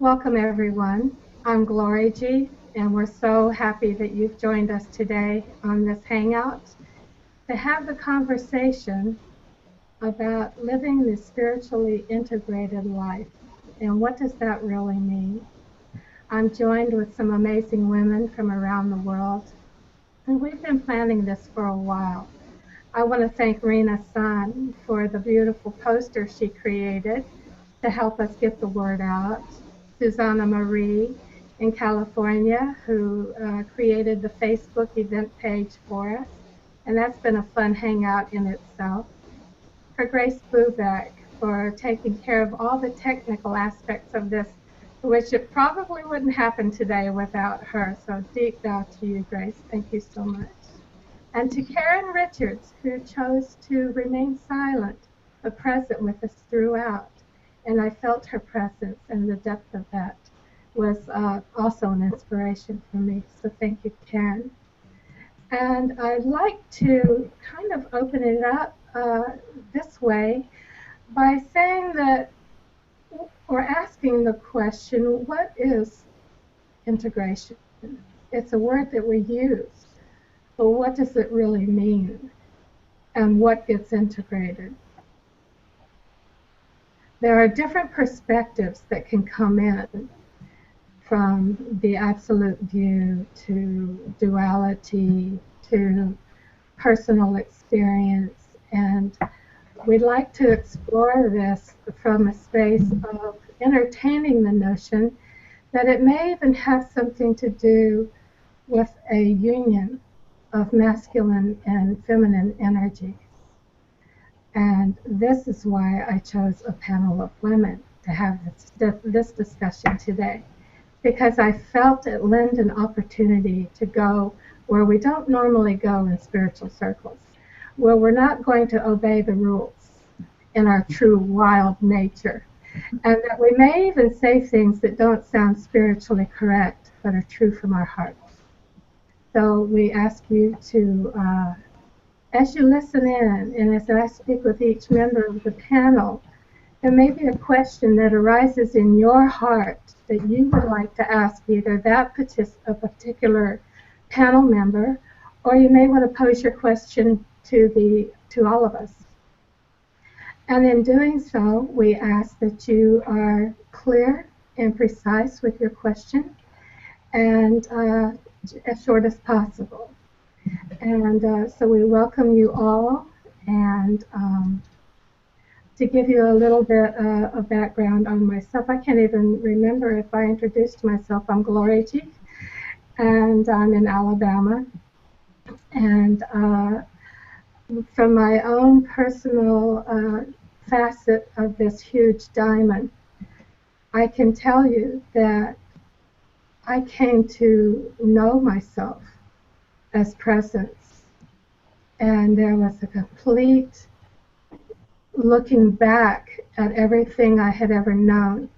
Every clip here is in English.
Welcome, everyone. I'm Gloriji, and we're so happy that you've joined us today on this Hangout to have the conversation about living the spiritually integrated life and what does that really mean. I'm joined with some amazing women from around the world, and we've been planning this for a while. I want to thank Reenah Sun for the beautiful poster she created to help us get the word out. Susanne Marie in California, who created the Facebook event page for us, and that's been a fun hangout in itself. Her Grace Bubeck for taking care of all the technical aspects of this, which it probably wouldn't happen today without her. So deep bow to you, Grace. Thank you so much. And to Karen Richards, who chose to remain silent but present with us throughout. And I felt her presence, and the depth of that was also an inspiration for me. So thank you, Karen. And I'd like to kind of open it up this way by saying that, or asking the question, what is integration? It's a word that we use, but what does it really mean? And what gets integrated? There are different perspectives that can come in, from the absolute view to duality to personal experience, and we'd like to explore this from a space of entertaining the notion that it may even have something to do with a union of masculine and feminine energy. And this is why I chose a panel of women to have this discussion today, because I felt it lent an opportunity to go where we don't normally go in spiritual circles, where we're not going to obey the rules in our true wild nature, and that we may even say things that don't sound spiritually correct, but are true from our hearts. So we ask you to as you listen in, and as I speak with each member of the panel, there may be a question that arises in your heart that you would like to ask either a particular panel member, or you may want to pose your question to all of us. And in doing so, we ask that you are clear and precise with your question, and as short as possible. And so we welcome you all, and to give you a little bit of background on myself, I can't even remember if I introduced myself. I'm Gloriji, and I'm in Alabama. And from my own personal facet of this huge diamond, I can tell you that I came to know myself as presence, and there was a complete looking back at everything I had ever known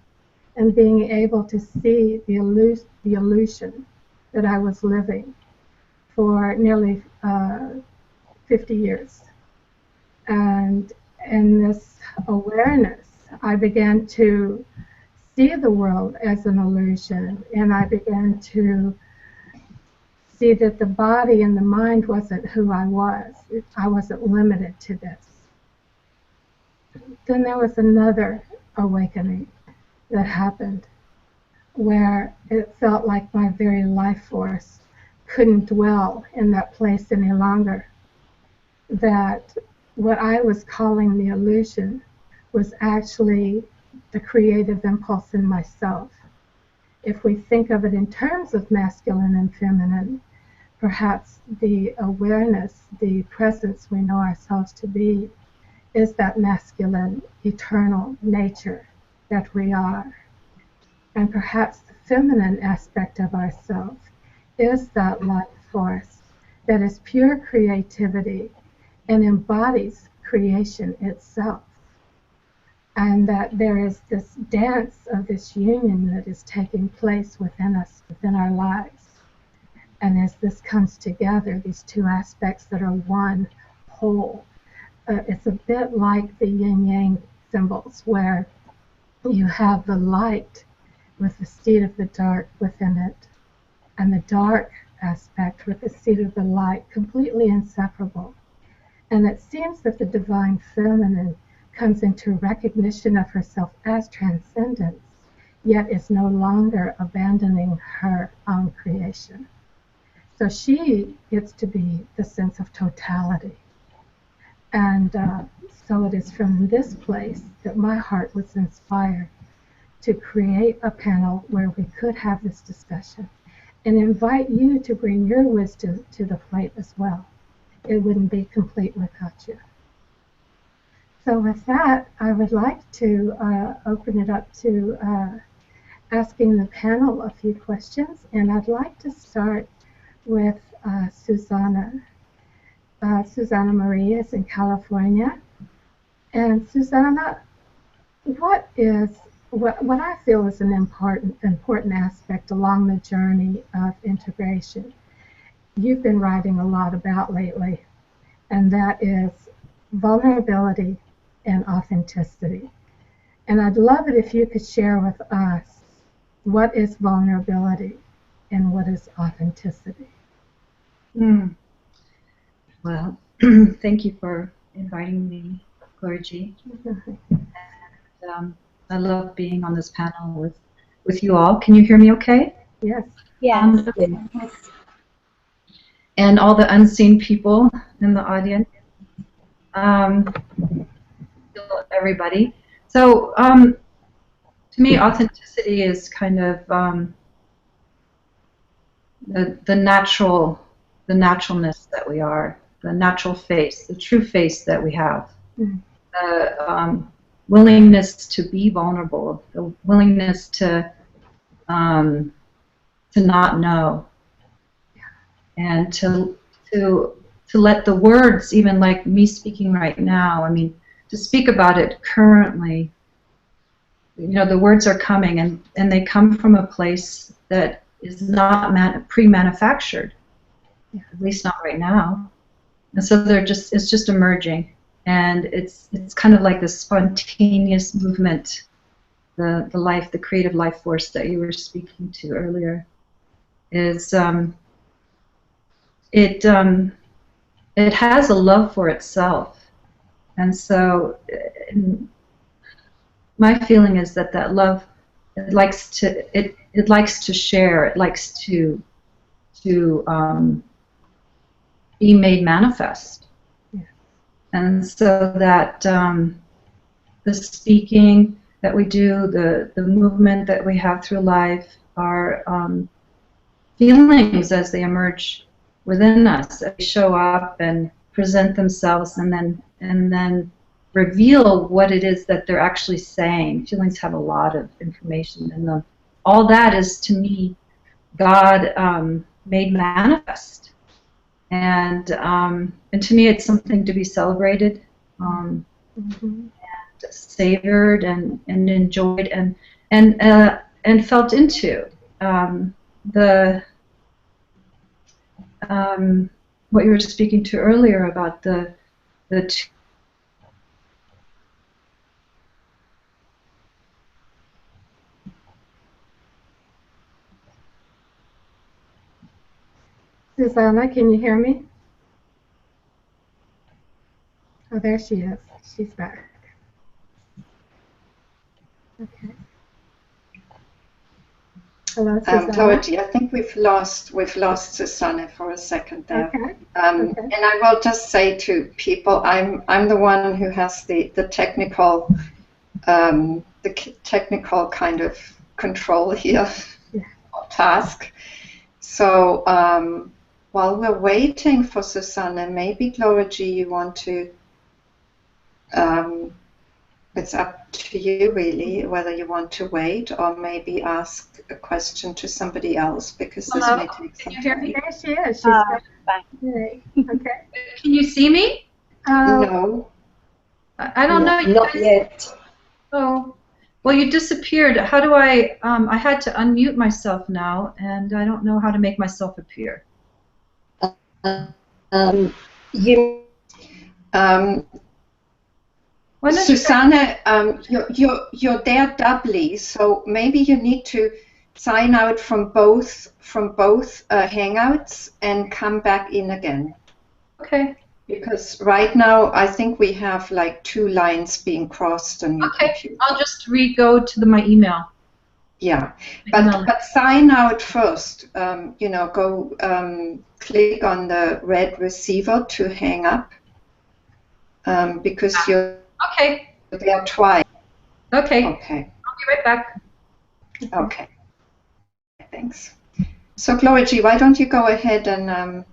and being able to see the illusion that I was living for nearly 50 years. And in this awareness, I began to see the world as an illusion, and I began to see that the body and the mind wasn't who I was. I wasn't limited to this. Then there was another awakening that happened where it felt like my very life force couldn't dwell in that place any longer. That what I was calling the illusion was actually the creative impulse in myself. If we think of it in terms of masculine and feminine, perhaps the awareness, the presence we know ourselves to be, is that masculine, eternal nature that we are. And perhaps the feminine aspect of ourselves is that life force that is pure creativity and embodies creation itself. And that there is this dance of this union that is taking place within us, within our lives. And as this comes together, these two aspects that are one whole, it's a bit like the yin-yang symbols, where you have the light with the seed of the dark within it, and the dark aspect with the seed of the light, completely inseparable. And it seems that the divine feminine comes into recognition of herself as transcendence, yet is no longer abandoning her own creation. So she gets to be the sense of totality. And so it is from this place that my heart was inspired to create a panel where we could have this discussion and invite you to bring your wisdom to the plate as well. It wouldn't be complete without you. So with that, I would like to open it up to asking the panel a few questions, and I'd like to start with Susanne. Susanne Marie is in California. And Susanne, what I feel is an important aspect along the journey of integration you've been writing a lot about lately, and that is vulnerability and authenticity. And I'd love it if you could share with us what is vulnerability and what is authenticity. Well, thank you for inviting me, Gloriji. And, I love being on this panel with you all. Can you hear me okay? Yes. Yes. And all the unseen people in the audience. Everybody. So, to me, authenticity is kind of the naturalness that we are, the natural face, the true face that we have, the willingness to be vulnerable, the willingness to not know, and to let the words, even like me speaking right now, I mean, to speak about it currently. You know, the words are coming, and they come from a place that is not pre-manufactured, at least not right now. And so it's just emerging, and it's kind of like this spontaneous movement, the creative life force that you were speaking to earlier, is it has a love for itself, and so. My feeling is that love, it likes to share, it likes to be made manifest, and so that the speaking that we do, the movement that we have through life, are feelings as they emerge within us, as they show up and present themselves, and then reveal what it is that they're actually saying. Feelings have a lot of information in them. All that is, to me, God made manifest, and to me, it's something to be celebrated, and savored, and enjoyed, and felt into. What you were speaking to earlier about the two. Susanna, can you hear me? Oh, there she is. She's back. Okay. Hello, Susanna. Gloriji, I think we've lost Susanne for a second there. Okay. And I will just say to people, I'm the one who has the technical kind of control here, task. So while we're waiting for Susanne, maybe Gloriji, you want to. It's up to you, really, whether you want to wait or maybe ask a question to somebody else, because this may take some time. There she is. She's back. Okay. Can you see me? No. I don't know. Not yet. Oh, well, you disappeared. How do I had to unmute myself now, and I don't know how to make myself appear. Why don't Susanne, you're there doubly, so maybe you need to sign out from both hangouts and come back in again. Okay. Because right now I think we have like 2 lines being crossed on your computer. I'll just re-go to my email. Yeah, but sign out first. You know, go click on the red receiver to hang up because you're there twice. Okay. Okay. I'll be right back. Okay. Thanks. So Gloriji, why don't you go ahead and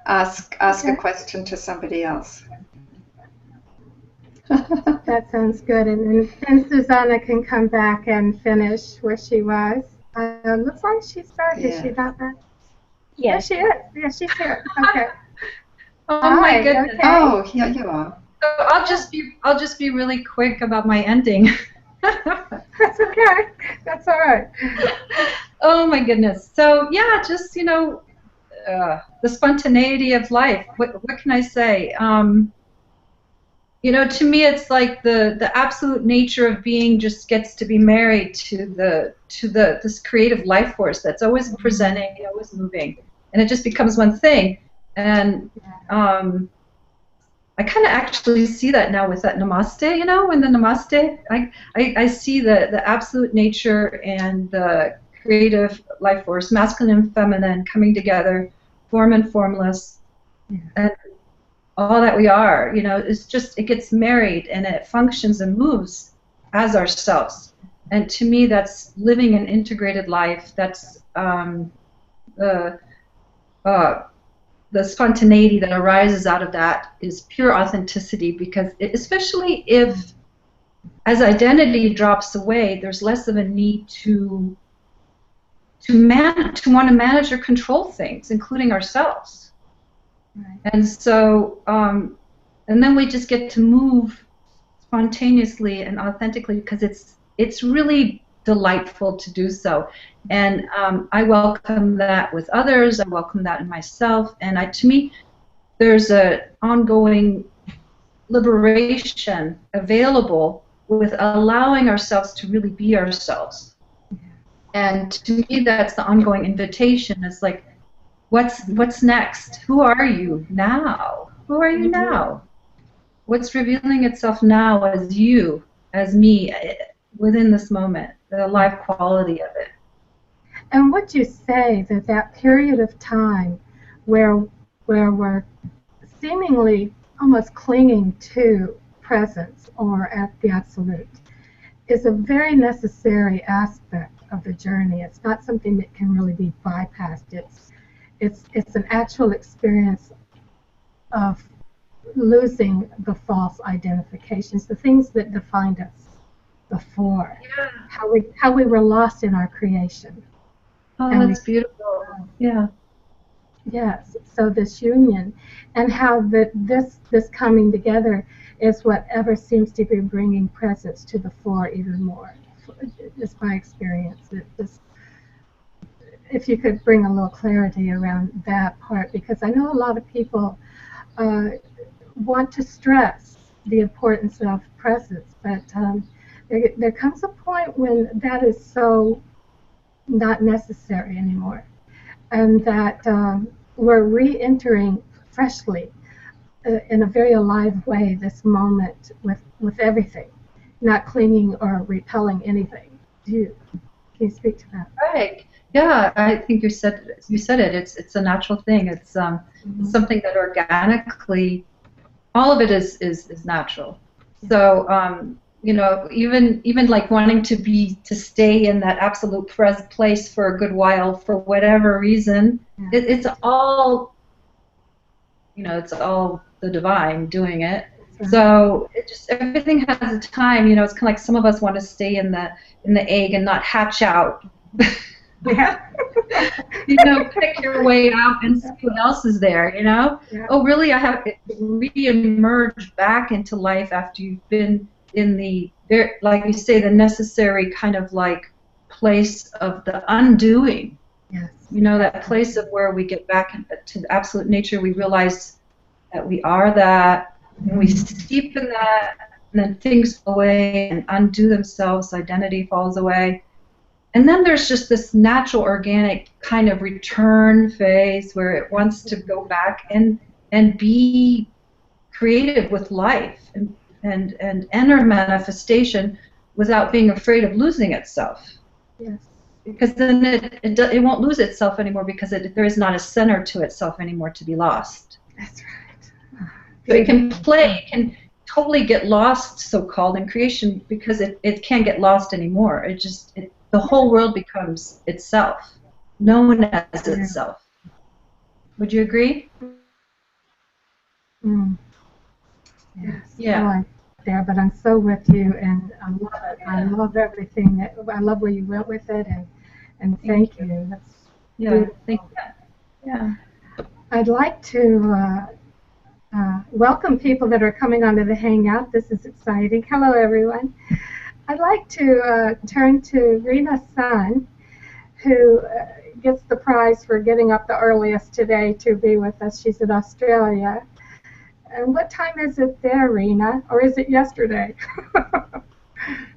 ask a question to somebody else? That sounds good. And Susanne can come back and finish where she was. Looks like she started. Is she not there? Yes. Yeah, she is. Yeah, she's here. Okay. Oh my goodness. Okay. Oh, here you are. So I'll just be really quick about my ending. That's okay. That's all right. Oh my goodness. So yeah, just the spontaneity of life. What can I say? To me, it's like the absolute nature of being just gets to be married to this creative life force that's always presenting, always moving, and it just becomes one thing. And I kind of actually see that now with that namaste. In the namaste, I see the absolute nature and the creative life force, masculine and feminine, coming together, form and formless, and all that we are. It's just, it gets married and it functions and moves as ourselves. And to me, that's living an integrated life. That's the spontaneity that arises out of that is pure authenticity, because especially if, as identity drops away, there's less of a need to want to manage or control things, including ourselves. Right. And so, and then we just get to move spontaneously and authentically, because it's really delightful to do so. And I welcome that with others. I welcome that in myself. And to me, there's an ongoing liberation available with allowing ourselves to really be ourselves. And to me, that's the ongoing invitation. It's like, what's next? Who are you now? Who are you now? What's revealing itself now as you, as me, within this moment, the live quality of it. And would you say that period of time where we're seemingly almost clinging to presence or at the absolute is a very necessary aspect of the journey? It's not something that can really be bypassed. It's an actual experience of losing the false identifications, the things that defined us before, how we were lost in our creation. Oh, that's beautiful. Yeah. Yes. So this union, and how this coming together is whatever seems to be bringing presence to the fore even more. Just my experience. If you could bring a little clarity around that part, because I know a lot of people want to stress the importance of presence, but there comes a point when that is so not necessary anymore, and that we're re-entering freshly in a very alive way this moment with everything, not clinging or repelling anything. Can you speak to that? Right. Yeah, I think you said it. It's a natural thing. It's something that organically, all of it is natural. So even like wanting to stay in that absolute place for a good while for whatever reason, it's all it's all the divine doing it. So it just, everything has a time. It's kind of like some of us want to stay in the egg and not hatch out. Yeah. Pick your way out and see what else is there. Yeah. Oh, really? I have re-emerged back into life after you've been in the, like you say, the necessary kind of like place of the undoing. Yes. That place of where we get back to the absolute nature. We realize that we are that, and we steep in that, and then things go away and undo themselves, identity falls away. And then there's just this natural, organic kind of return phase where it wants to go back and be creative with life and enter manifestation without being afraid of losing itself. Yes. Because then it won't lose itself anymore, because there is not a center to itself anymore to be lost. That's right. So it can play, it can totally get lost, so-called, in creation, because it can't get lost anymore. The whole world becomes itself, known as itself. Would you agree? Mm. Yes. Yeah. Oh, I'm there, but I'm so with you, and I love it. I love everything. I love where you went with it, and thank you. That's beautiful. Thank you. Yeah. I'd like to welcome people that are coming onto the Hangout. This is exciting. Hello, everyone. I'd like to turn to Reenah Sun, who gets the prize for getting up the earliest today to be with us. She's in Australia. And what time is it there, Reenah? Or is it yesterday?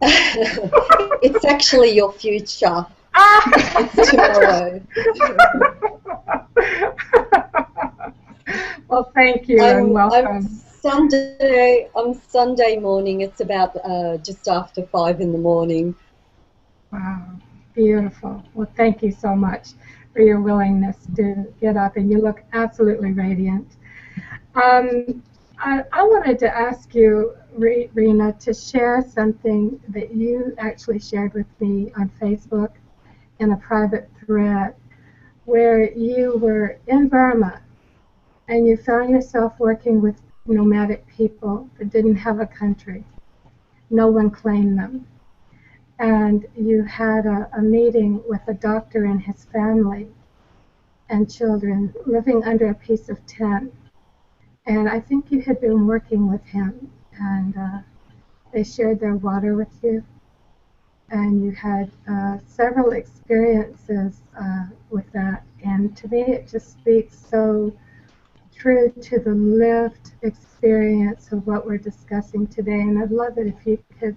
It's actually your future. It's tomorrow. Well, thank you and welcome. On Sunday morning. It's about just after 5 in the morning. Wow, beautiful. Well, thank you so much for your willingness to get up, and you look absolutely radiant. I wanted to ask you, Reenah, to share something that you actually shared with me on Facebook in a private thread, where you were in Burma and you found yourself working with nomadic people that didn't have a country. No one claimed them. And you had a meeting with a doctor and his family and children living under a piece of tent. And I think you had been working with him, and they shared their water with you. And you had several experiences with that. And to me, it just speaks so true to the lived experience of what we're discussing today. And I'd love it if you could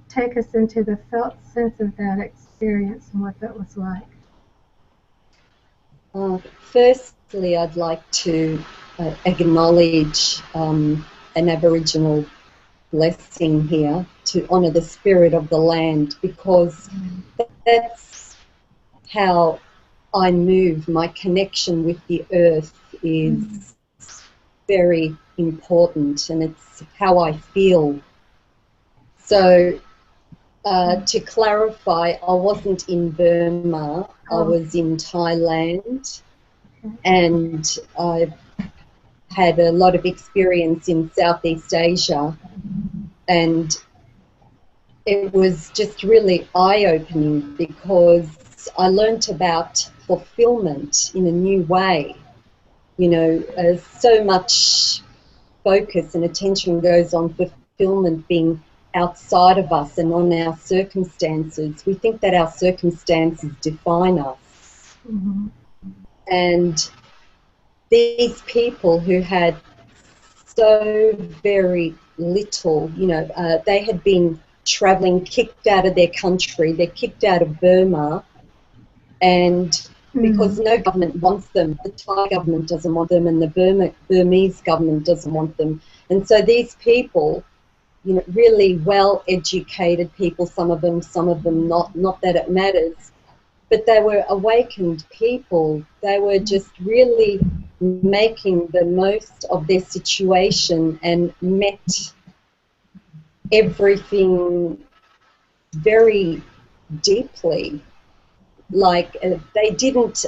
take us into the felt sense of that experience and what that was like. Firstly, I'd like to acknowledge an Aboriginal blessing here to honour the spirit of the land, because that's how I move. My connection with the earth is very important, and it's how I feel. So to clarify, I wasn't in Burma, I was in Thailand, and I've had a lot of experience in Southeast Asia, and it was just really eye-opening, because I learnt about fulfillment in a new way. You know, so much focus and attention goes on fulfillment being outside of us and on our circumstances. We think that our circumstances define us. Mm-hmm. And these people who had so very little, you know, they had been travelling, kicked out of their country, they're kicked out of Burma, and because no government wants them, the Thai government doesn't want them, and the Burmese government doesn't want them. And so these people, you know, really well-educated people, some of them not that it matters, but they were awakened people. They were just really making the most of their situation and met everything very deeply. Like they didn't,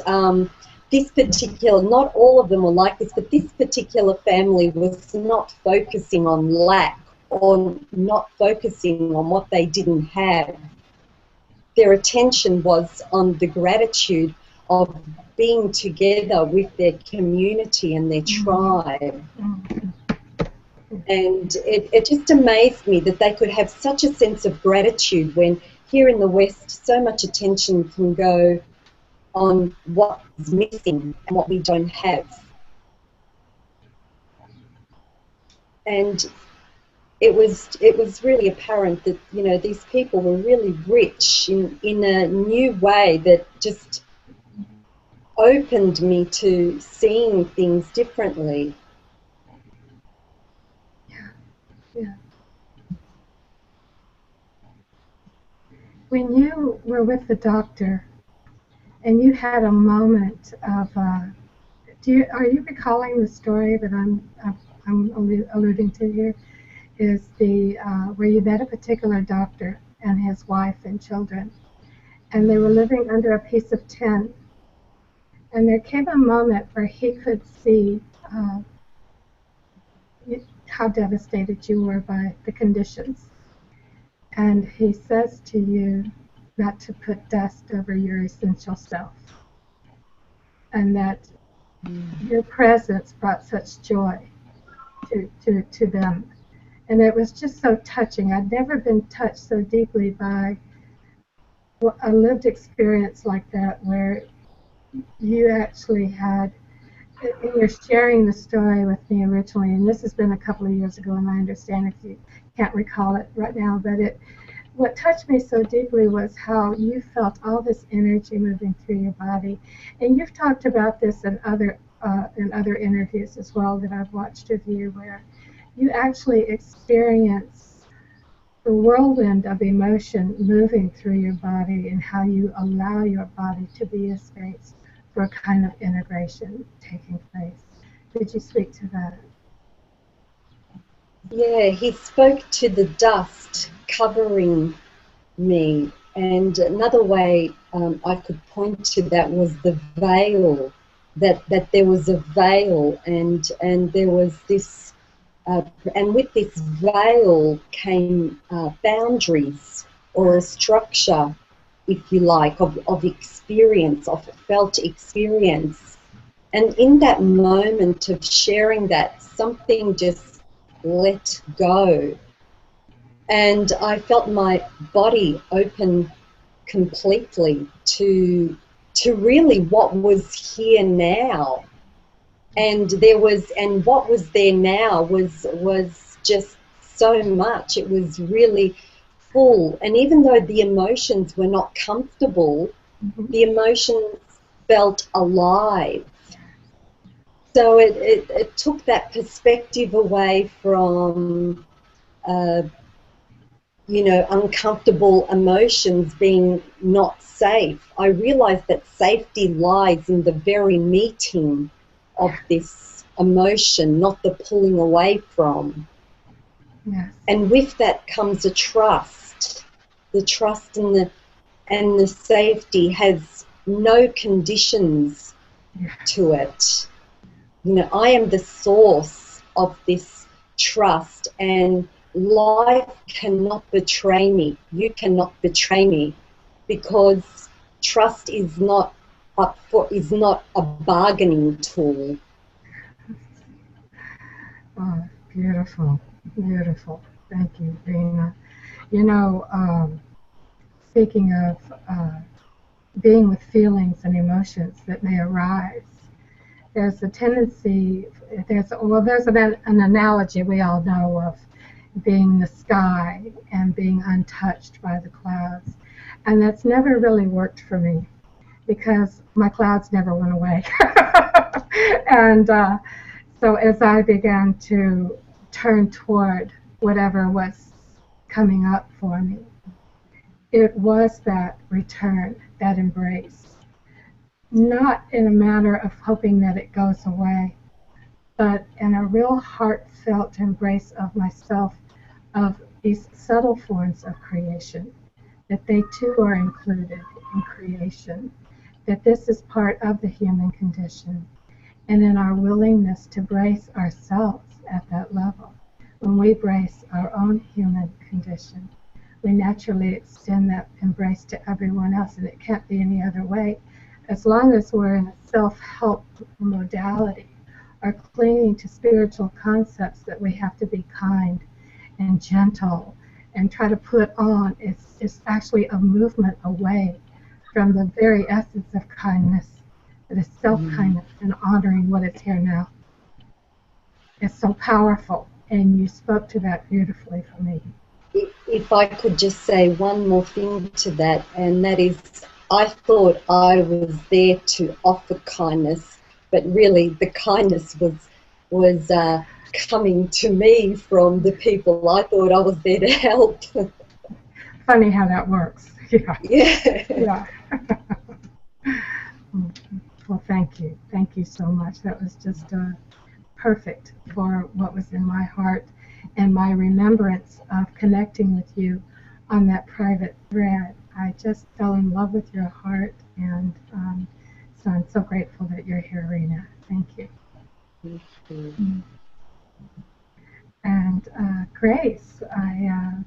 this particular, not all of them were like this, but this particular family was not focusing on lack or not focusing on what they didn't have. Their attention was on the gratitude of being together with their community and their tribe. And it just amazed me that they could have such a sense of gratitude when here in the West so much attention can go on what's missing and what we don't have. And it was really apparent that, you know, these people were really rich in a new way that just opened me to seeing things differently. Yeah. When you were with the doctor and you had a moment of, are you recalling the story that I'm alluding to here? Is the where you met a particular doctor and his wife and children, and they were living under a piece of tin, and there came a moment where he could see how devastated you were by the conditions. And he says to you not to put dust over your essential self. And that your presence brought such joy to them. And it was just so touching. I'd never been touched so deeply by a lived experience like that, where you actually had, and you're sharing the story with me originally, and this has been a couple of years ago, and I understand if you can't recall it right now, but what touched me so deeply was how you felt all this energy moving through your body. And you've talked about this in other interviews as well that I've watched of you, where you actually experience the whirlwind of emotion moving through your body, and how you allow your body to be a space for a kind of integration taking place. Could you speak to that? Yeah, he spoke to the dust covering me, and another way I could point to that was the veil, that there was a veil, and there was this, and with this veil came boundaries, or a structure, if you like, of experience, of felt experience. And in that moment of sharing that, something just let go. And I felt my body open completely to really what was here now. And what was there now was just so much. It was really full. And even though the emotions were not comfortable, the emotions felt alive. So it took that perspective away from, you know, uncomfortable emotions being not safe. I realized that safety lies in the very meeting of this emotion, not the pulling away from. Yes. And with that comes a trust. The trust and the safety has no conditions to it. You know, I am the source of this trust, and life cannot betray me. You cannot betray me, because trust is not a bargaining tool. Oh, beautiful, beautiful. Thank you, Reenah. You know, speaking of being with feelings and emotions that may arise, there's a tendency, there's an analogy we all know of being the sky and being untouched by the clouds. And that's never really worked for me, because my clouds never went away. And so as I began to turn toward whatever was coming up for me, it was that return, that embrace. Not in a manner of hoping that it goes away, but in a real heartfelt embrace of myself, of these subtle forms of creation, that they too are included in creation, that this is part of the human condition, and in our willingness to brace ourselves at that level. When we brace our own human condition, we naturally extend that embrace to everyone else, and it can't be any other way. As long as we're in a self-help modality, or clinging to spiritual concepts that we have to be kind and gentle and try to put on, it's actually a movement away from the very essence of kindness, that is self-kindness and honoring what is here now. It's so powerful. and you spoke to that beautifully for me. If I could just say one more thing to that, and that is, I thought I was there to offer kindness, but really the kindness was coming to me from the people I thought I was there to help. Funny how that works. Yeah. Yeah. Yeah. Well, thank you. Thank you so much. That was just perfect for what was in my heart and my remembrance of connecting with you on that private thread. I just fell in love with your heart, and so I'm so grateful that you're here, Reenah. Thank you. Mm-hmm. And Grace, I'm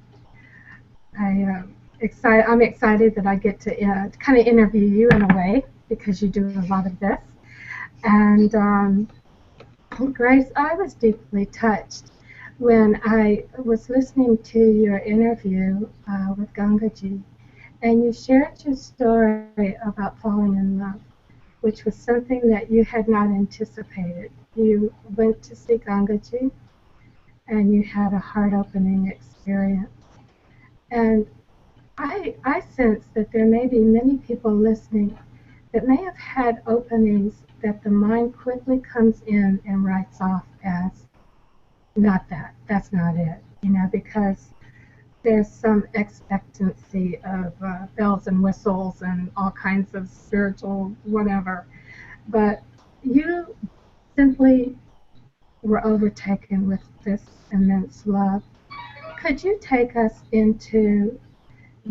excited that I get to kind of interview you in a way, because you do a lot of this. And Grace, I was deeply touched when I was listening to your interview with Gangaji, and you shared your story about falling in love, which was something that you had not anticipated. You went to see Gangaji, and you had a heart-opening experience. And I sense that there may be many people listening that may have had openings that the mind quickly comes in and writes off as not that. That's not it. Because there's some expectancy of bells and whistles and all kinds of spiritual whatever. But you simply were overtaken with this immense love. Could you take us into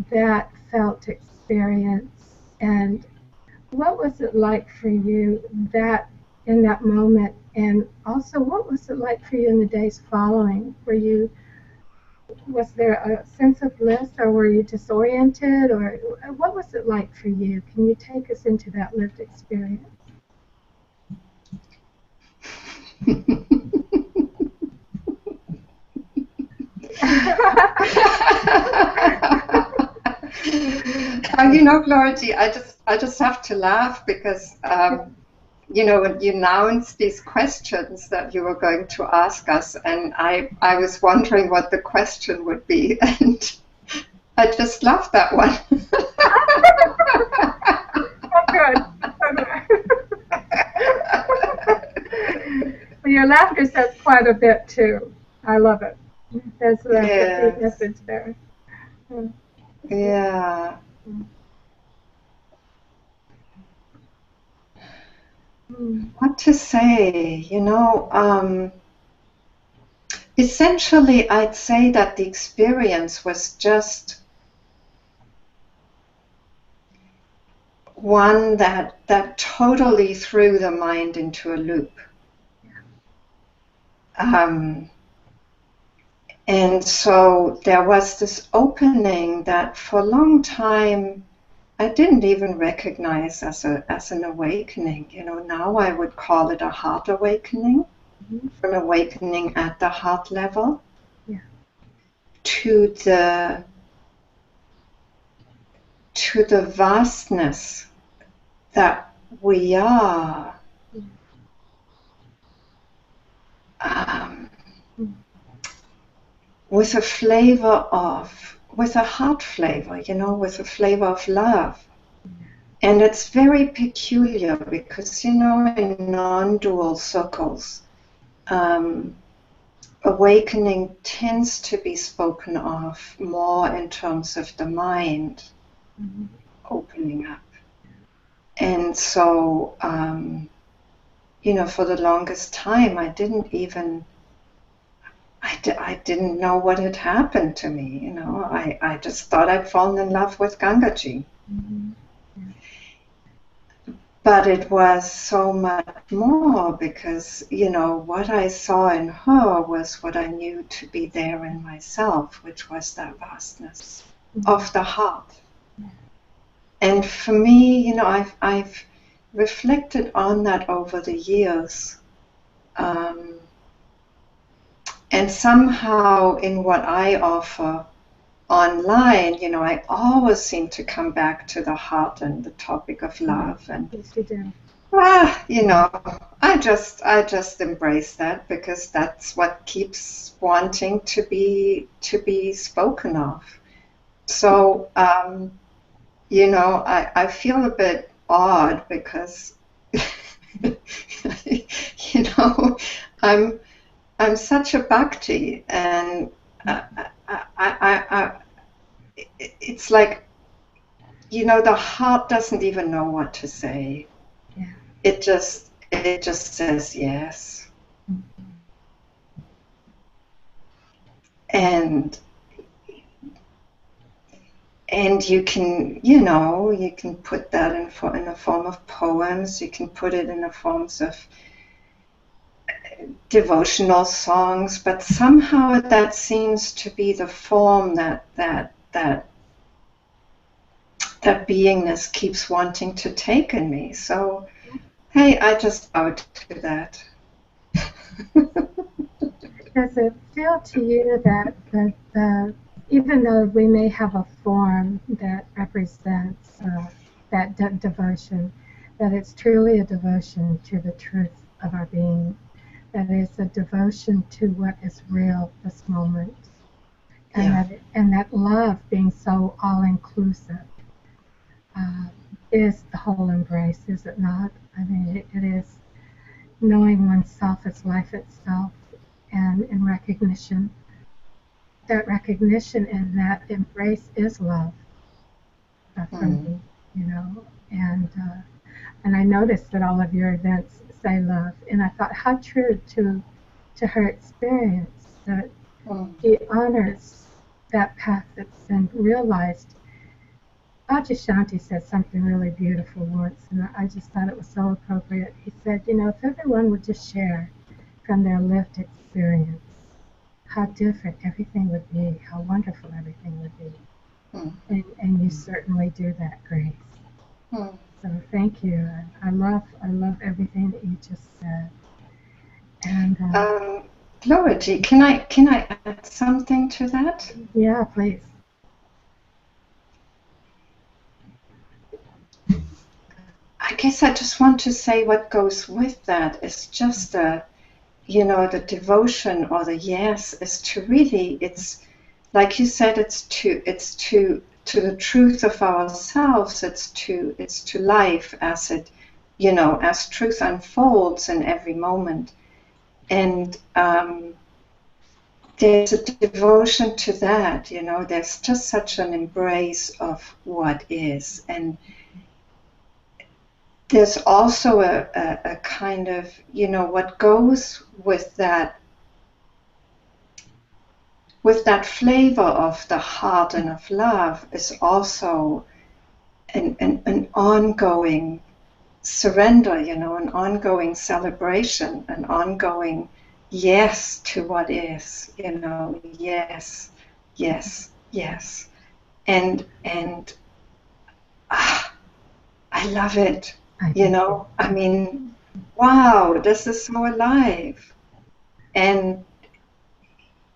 that felt experience, and what was it like for you in that moment, and also what was it like for you in the days following? Was there a sense of bliss, or were you disoriented, or what was it like for you? Can you take us into that lived experience? Gloriji, I just have to laugh because when you announced these questions that you were going to ask us, and I was wondering what the question would be, and I just loved that one. Oh, good. Well, your laughter says quite a bit too. I love it. There's a deep message there. Yeah. What to say? Essentially, I'd say that the experience was just one that totally threw the mind into a loop. And so there was this opening that for a long time I didn't even recognize as an awakening. Now I would call it a heart awakening, an awakening at the heart level, to the vastness that we are. With a heart flavor, with a flavor of love. And it's very peculiar because, in non-dual circles, awakening tends to be spoken of more in terms of the mind opening up. And so, for the longest time, I didn't know what had happened to me. I just thought I'd fallen in love with Gangaji. But it was so much more because, what I saw in her was what I knew to be there in myself, which was that vastness of the heart. And for me, I've reflected on that over the years. And somehow in what I offer online, I always seem to come back to the heart and the topic of love. And yes, you do. You know, I just embrace that because that's what keeps wanting to be spoken of. So, you know, I feel a bit odd because, you know, I'm such a bhakti, and it's like, you know, the heart doesn't even know what to say. Yeah. It just says yes. And you can, you know, you can put that in a form of poems. You can put it in the forms of devotional songs, but somehow that seems to be the form that beingness keeps wanting to take in me. So, hey, I just bow to that. Does it feel to you that even though we may have a form that represents that devotion, that it's truly a devotion to the truth of our being, that it's a devotion to what is real this moment, and that love being so all-inclusive is the whole embrace, is it not? I mean, it is knowing oneself as life itself, and in recognition. That recognition and that embrace is love for me, you know. And I noticed that all of your events say love, and I thought how true to her experience that she honors that path that's been realized. Adyashanti said something really beautiful once, and I just thought it was so appropriate. He said, you know, if everyone would just share from their lived experience, how different everything would be, how wonderful everything would be. And you certainly do that, Grace. So thank you. I love everything that you just said. And Gloriji, can I add something to that? Yeah, please. I guess I just want to say what goes with that is just you know, the devotion or the yes is to really, it's like you said, it's to the truth of ourselves. It's to life as it, you know, as truth unfolds in every moment. And there's a devotion to that, you know, there's just such an embrace of what is. And there's also a kind of, you know, what goes with that flavor of the heart and of love is also an ongoing surrender, you know, an ongoing celebration, an ongoing yes to what is, you know, yes, yes, yes. And I love it, you know. I mean, wow, this is so alive. And,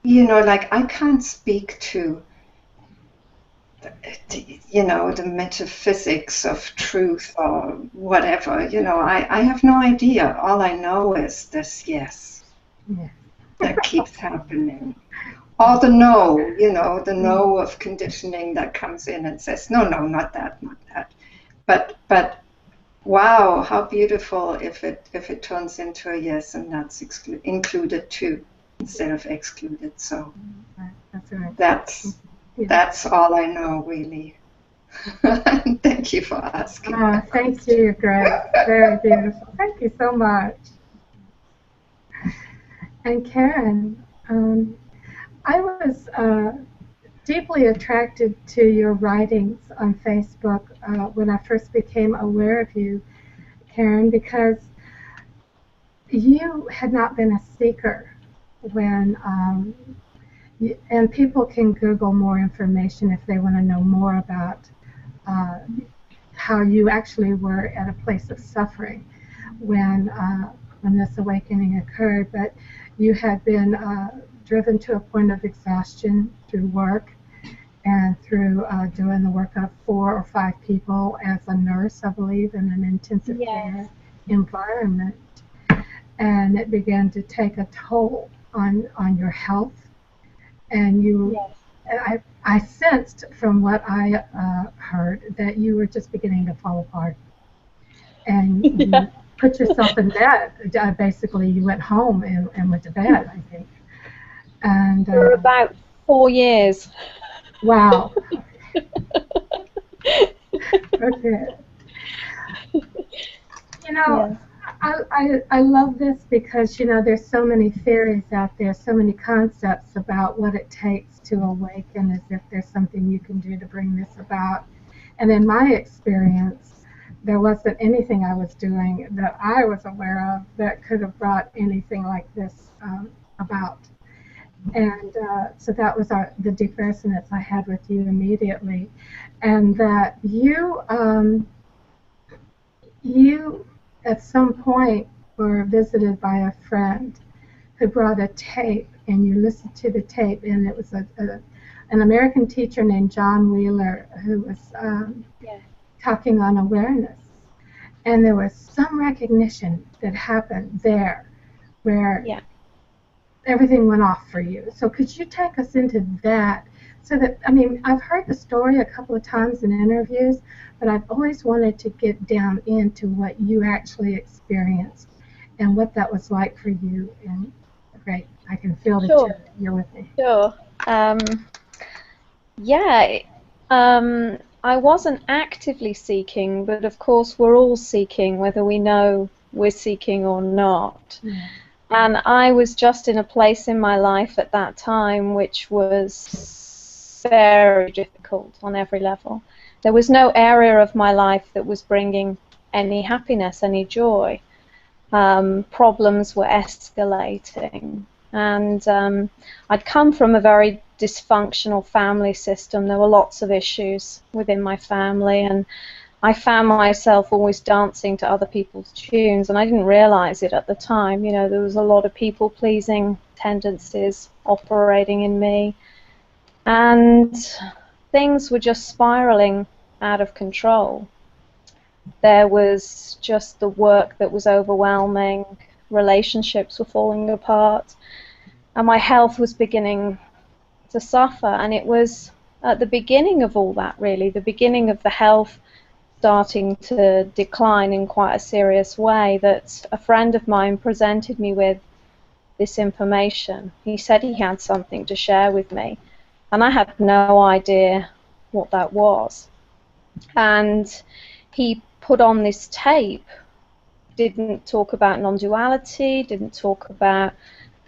you know, like I can't speak to, you know, the metaphysics of truth or whatever, you know, I have no idea. All I know is this yes that keeps happening. Or the no, you know, the no of conditioning that comes in and says, no, not that, not that. But wow, how beautiful if it turns into a yes and that's included too, instead of excluded. So that's right. That's all I know, really. Thank you for asking. Oh, thank you, Grace. Very beautiful. Thank you so much. And Karen, I was deeply attracted to your writings on Facebook when I first became aware of you, Karen, because you had not been a seeker when, and people can Google more information if they want to know more about how you actually were at a place of suffering when this awakening occurred, but you had been driven to a point of exhaustion through work and through doing the work of 4 or 5 people as a nurse, I believe, in an intensive care environment, and it began to take a toll on your health. And you, I sensed from what I heard that you were just beginning to fall apart, and you put yourself in bed. Basically, you went home and went to bed, I think. And for about 4 years. Wow. Okay. You know, I love this because, you know, there's so many theories out there, so many concepts about what it takes to awaken, as if there's something you can do to bring this about. And in my experience, there wasn't anything I was doing that I was aware of that could have brought anything like this about. And so that was the deep resonance I had with you immediately. And that you at some point were visited by a friend who brought a tape, and you listened to the tape, and it was an American teacher named John Wheeler who was talking on awareness. And there was some recognition that happened there where everything went off for you. So could you take us into that? So that, I mean, I've heard the story a couple of times in interviews, but I've always wanted to get down into what you actually experienced and what that was like for you. And great, I can feel that you're with me. Sure. I wasn't actively seeking, but of course we're all seeking, whether we know we're seeking or not. Yeah. And I was just in a place in my life at that time which was very difficult on every level. There was no area of my life that was bringing any happiness, any joy. Problems were escalating. And I'd come from a very dysfunctional family system. There were lots of issues within my family, and I found myself always dancing to other people's tunes, and I didn't realize it at the time. You know, there was a lot of people-pleasing tendencies operating in me, and things were just spiraling out of control. There was just the work that was overwhelming, relationships were falling apart, and my health was beginning to suffer. And it was at the beginning of all that, really, the beginning of the health starting to decline in quite a serious way, that a friend of mine presented me with this information. He said he had something to share with me, and I had no idea what that was. And he put on this tape, didn't talk about non-duality, didn't talk about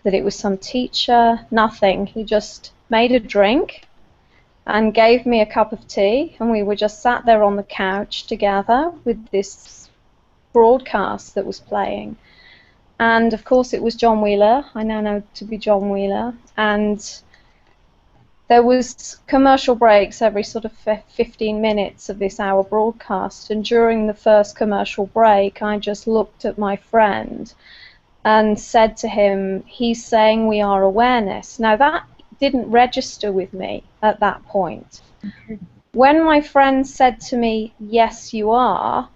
that it was some teacher, nothing. He just made a drink and gave me a cup of tea, and we were just sat there on the couch together with this broadcast that was playing. And of course it was John Wheeler. I now know to be John Wheeler. And there was commercial breaks every sort of 15 minutes of this hour broadcast, and during the first commercial break I just looked at my friend and said to him, he's saying we are awareness. Now that didn't register with me at that point. Okay. When my friend said to me, yes you are,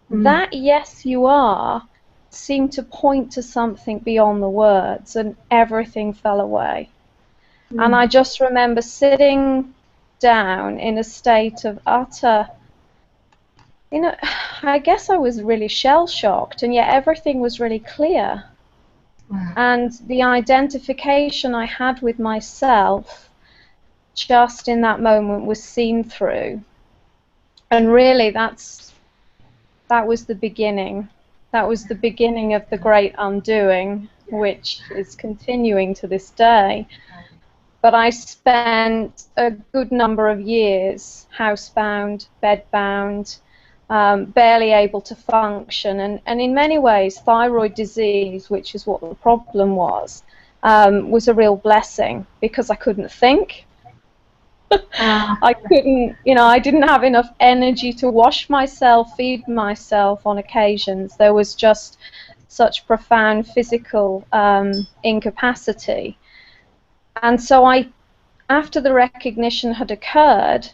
that yes you are seemed to point to something beyond the words, and everything fell away. And I just remember sitting down in a state of utter, you know, I guess I was really shell-shocked, and yet everything was really clear. Wow. And the identification I had with myself just in that moment was seen through. And really that was the beginning. That was the beginning of the great undoing, which is continuing to this day. But I spent a good number of years housebound, bedbound, barely able to function, and in many ways thyroid disease, which is what the problem was a real blessing, because I couldn't think. I couldn't, you know, I didn't have enough energy to wash myself, feed myself on occasions. There was just such profound physical incapacity. And so after the recognition had occurred,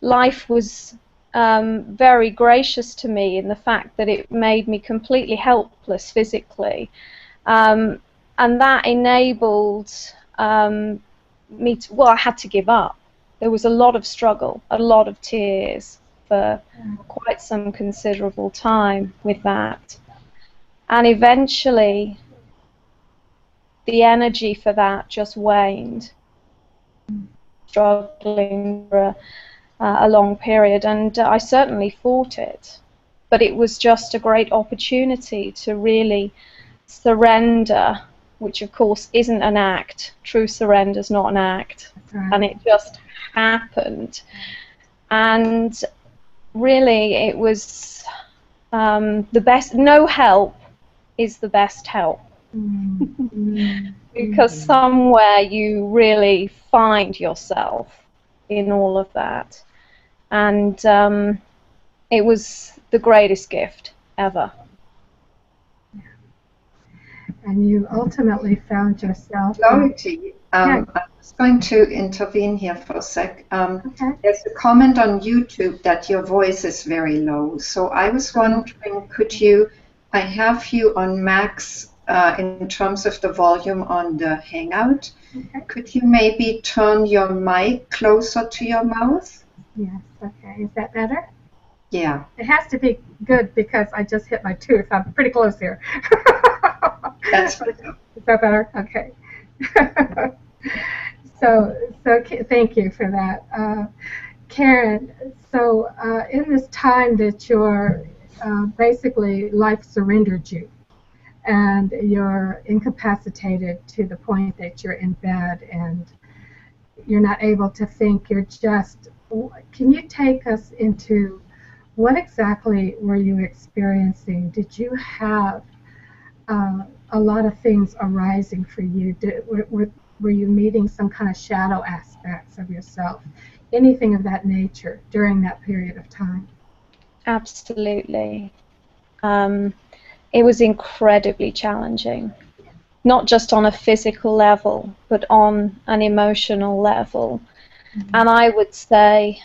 life was very gracious to me in the fact that it made me completely helpless physically, and that enabled me to, well, I had to give up. There was a lot of struggle, a lot of tears for quite some considerable time with that, and eventually the energy for that just waned, struggling for a long period, and I certainly fought it, but it was just a great opportunity to really surrender, which of course isn't an act. True surrender is not an act, and it just happened, and really it was the best. No help is the best help. Because somewhere you really find yourself in all of that, and it was the greatest gift ever. And you ultimately found yourself. Gloriji, I was going to intervene here for a sec. There's a comment on YouTube that your voice is very low. So I was wondering, I have you on max in terms of the volume on the Hangout. Could you maybe turn your mic closer to your mouth? Yes, okay. Is that better? Yeah. It has to be good because I just hit my tooth. I'm pretty close here. That's better. Is that better? Okay. So thank you for that. Karen, so in this time that you're basically life surrendered you and you're incapacitated to the point that you're in bed and you're not able to think, you're just, can you take us into what exactly were you experiencing? Did you have a lot of things arising for you? Were you meeting some kind of shadow aspects of yourself? Anything of that nature during that period of time? Absolutely. It was incredibly challenging, not just on a physical level, but on an emotional level. And I would say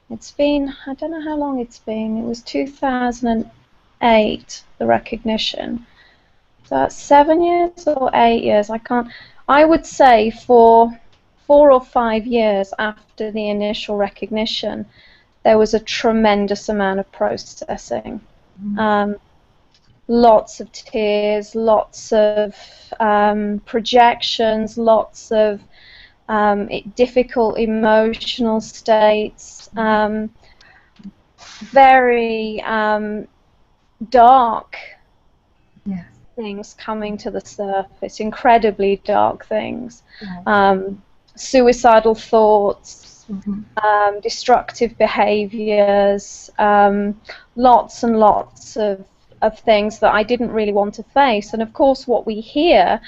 it's been, I don't know how long it's been, it was 2008, the recognition. So that's 7 years or 8 years, I would say for 4 or 5 years after the initial recognition, there was a tremendous amount of processing. Lots of tears, lots of projections, lots of difficult emotional states, very dark things coming to the surface, incredibly dark things, suicidal thoughts, destructive behaviors, lots and lots of things that I didn't really want to face. And of course what we hear,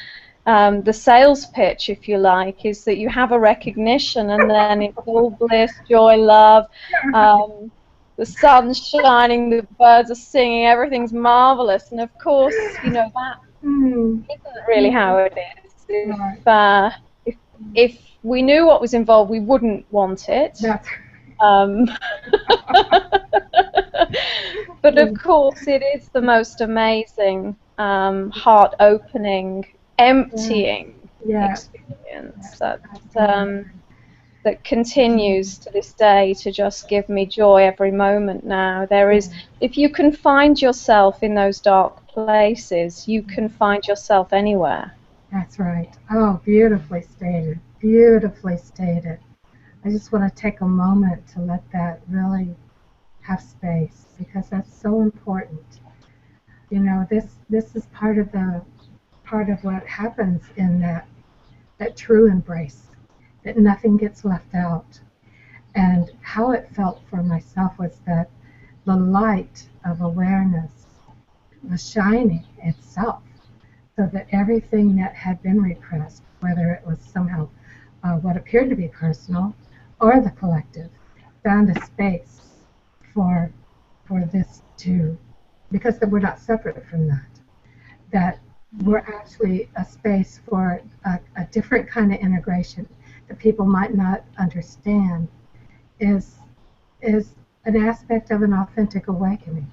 the sales pitch, if you like, is that you have a recognition and then it's all bliss, joy, love, the sun's shining, the birds are singing, everything's marvelous. And of course, you know, that isn't really how it is. If we knew what was involved, we wouldn't want it. But of course, it is the most amazing, heart-opening, emptying experience that continues to this day to just give me joy every moment now. There is, if you can find yourself in those dark places, you can find yourself anywhere. That's right. Oh, beautifully stated. Beautifully stated. I just want to take a moment to let that really have space, because that's so important. You know, this is part of what happens in that true embrace, that nothing gets left out. And how it felt for myself was that the light of awareness was shining itself, so that everything that had been repressed, whether it was somehow what appeared to be personal or the collective, found a space for this to, because we're not separate from that we're actually a space for a different kind of integration that people might not understand is an aspect of an authentic awakening.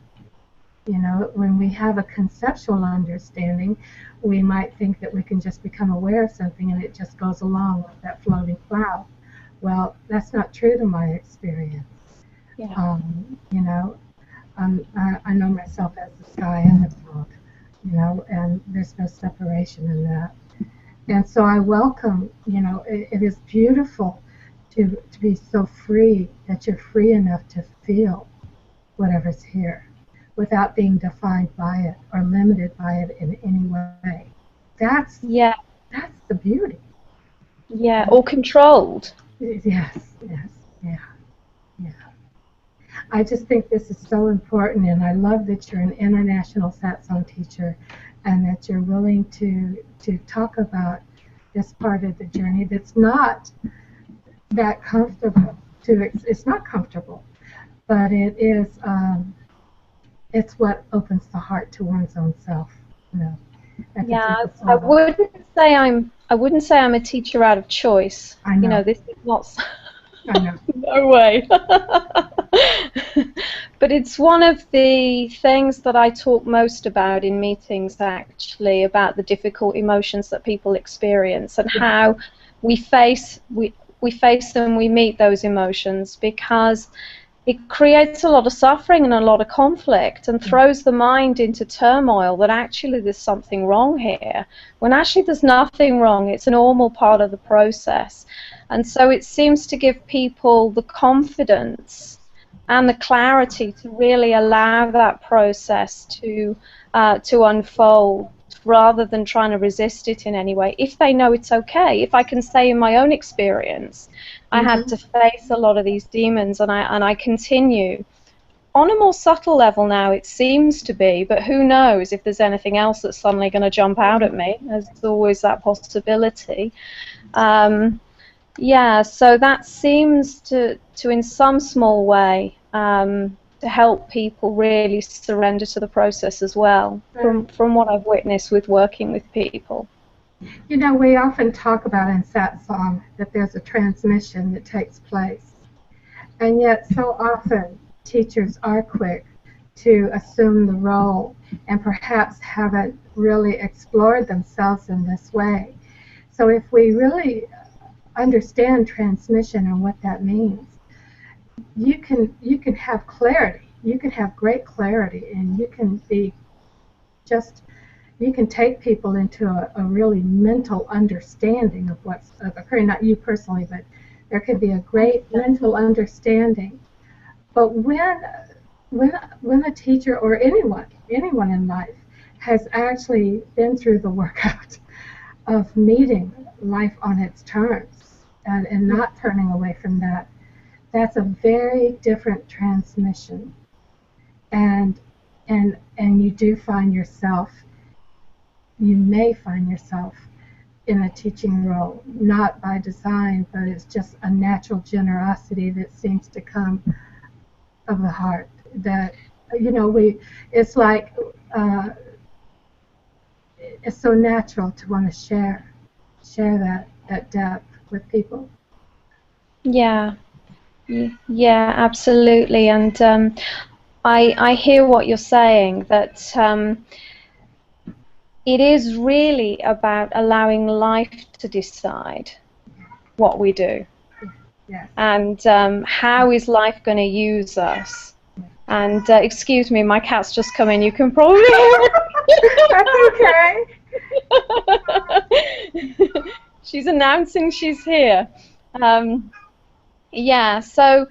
You know, when we have a conceptual understanding, we might think that we can just become aware of something and it just goes along with that floating cloud. Well, that's not true to my experience. Yeah. You know, I know myself as the sky and the cloud, you know, and there's no separation in that. And so I welcome, you know, it is beautiful to be so free that you're free enough to feel whatever's here without being defined by it or limited by it in any way. That's the beauty. Yeah, or controlled. Yes, yeah. I just think this is so important, and I love that you're an international satsang teacher and that you're willing to talk about this part of the journey that's not that comfortable. It's not comfortable, but it is. It's what opens the heart to one's own self. You know, yeah, I wouldn't say I'm a teacher out of choice. I know. You know, this is not. I know. No way. But it's one of the things that I talk most about in meetings, actually, about the difficult emotions that people experience and how we face them, we meet those emotions, because it creates a lot of suffering and a lot of conflict and throws the mind into turmoil that actually there's something wrong here, when actually there's nothing wrong. It's a normal part of the process. And so it seems to give people the confidence and the clarity to really allow that process to unfold, rather than trying to resist it in any way. If they know it's okay, if I can say in my own experience, I had to face a lot of these demons, and I continue on a more subtle level now, it seems to be, but who knows if there's anything else that's suddenly going to jump out at me. There's always that possibility. Yeah, so that seems to in some small way, to help people really surrender to the process as well, from what I've witnessed with working with people. You know, we often talk about in satsang that there's a transmission that takes place, and yet so often teachers are quick to assume the role and perhaps haven't really explored themselves in this way. So if we really understand transmission and what that means, you can have clarity. You can have great clarity, and you can take people into a really mental understanding of what's occurring. Not you personally, but there could be a great mental understanding. But when a teacher or anyone in life has actually been through the workout of meeting life on its terms and not turning away from that, that's a very different transmission. And you do find yourself, you may find yourself in a teaching role, not by design, but it's just a natural generosity that seems to come of the heart. That, you know, it's like, it's so natural to want to share that depth with people. Yeah, absolutely. And I hear what you're saying, that it is really about allowing life to decide what we do. Yes. And how is life going to use us? And excuse me, my cat's just come in. You can probably hear That's okay. She's announcing she's here. Yeah, so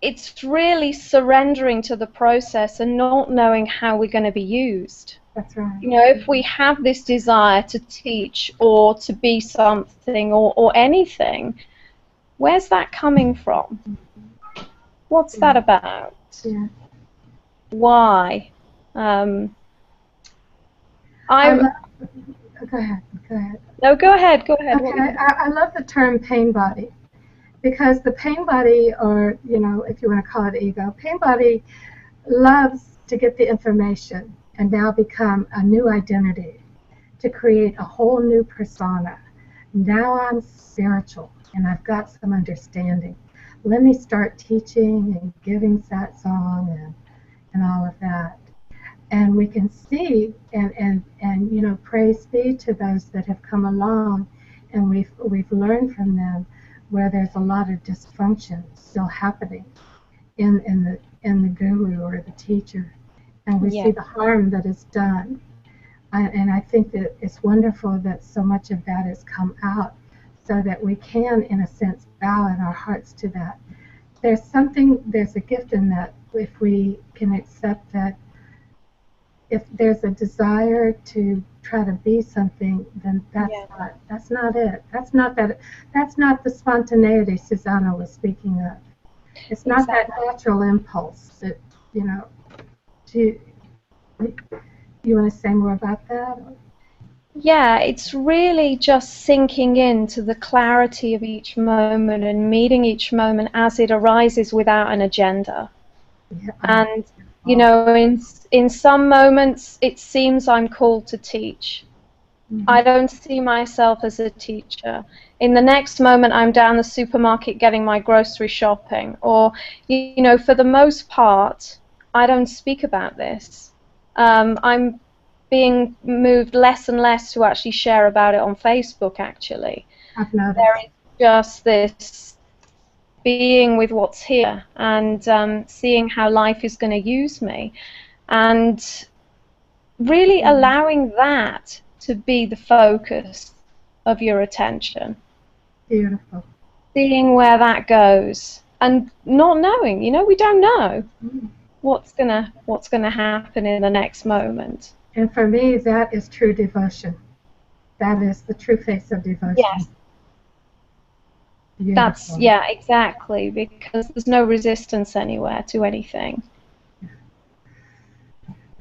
it's really surrendering to the process and not knowing how we're going to be used. That's right. You know, if we have this desire to teach or to be something or anything, where's that coming from? What's that about? Yeah. Why? Go ahead. No, go ahead. Okay, I love the term pain body, because the pain body, or, you know, if you want to call it ego, pain body loves to get the information and now become a new identity, to create a whole new persona. Now I'm spiritual and I've got some understanding. let me start teaching and giving satsang and all of that. And we can see, and you know, praise be to those that have come along, and we've learned from them where there's a lot of dysfunction still happening in the guru or the teacher, and we see the harm that is done. And I think that it's wonderful that so much of that has come out, so that we can, in a sense, bow in our hearts to that. There's a gift in that if we can accept that. If there's a desire to try to be something, then that's not it. That's not the spontaneity Susanne was speaking of. It's not that natural impulse that, you know. You want to say more about that? Yeah, it's really just sinking into the clarity of each moment and meeting each moment as it arises without an agenda. Yeah. And you know, in some moments it seems I'm called to teach. Mm-hmm. I don't see myself as a teacher. In the next moment I'm down the supermarket getting my grocery shopping. Or, you know, for the most part, I don't speak about this. I'm being moved less and less to actually share about it on Facebook, actually. I've noticed. There is just this being with what's here and seeing how life is going to use me, and really allowing that to be the focus of your attention. Beautiful. Seeing where that goes and not knowing, you know, we don't know what's gonna happen in the next moment. And for me, that is true devotion. That is the true face of devotion. Yes. Beautiful. That's, yeah, exactly, because there's no resistance anywhere to anything.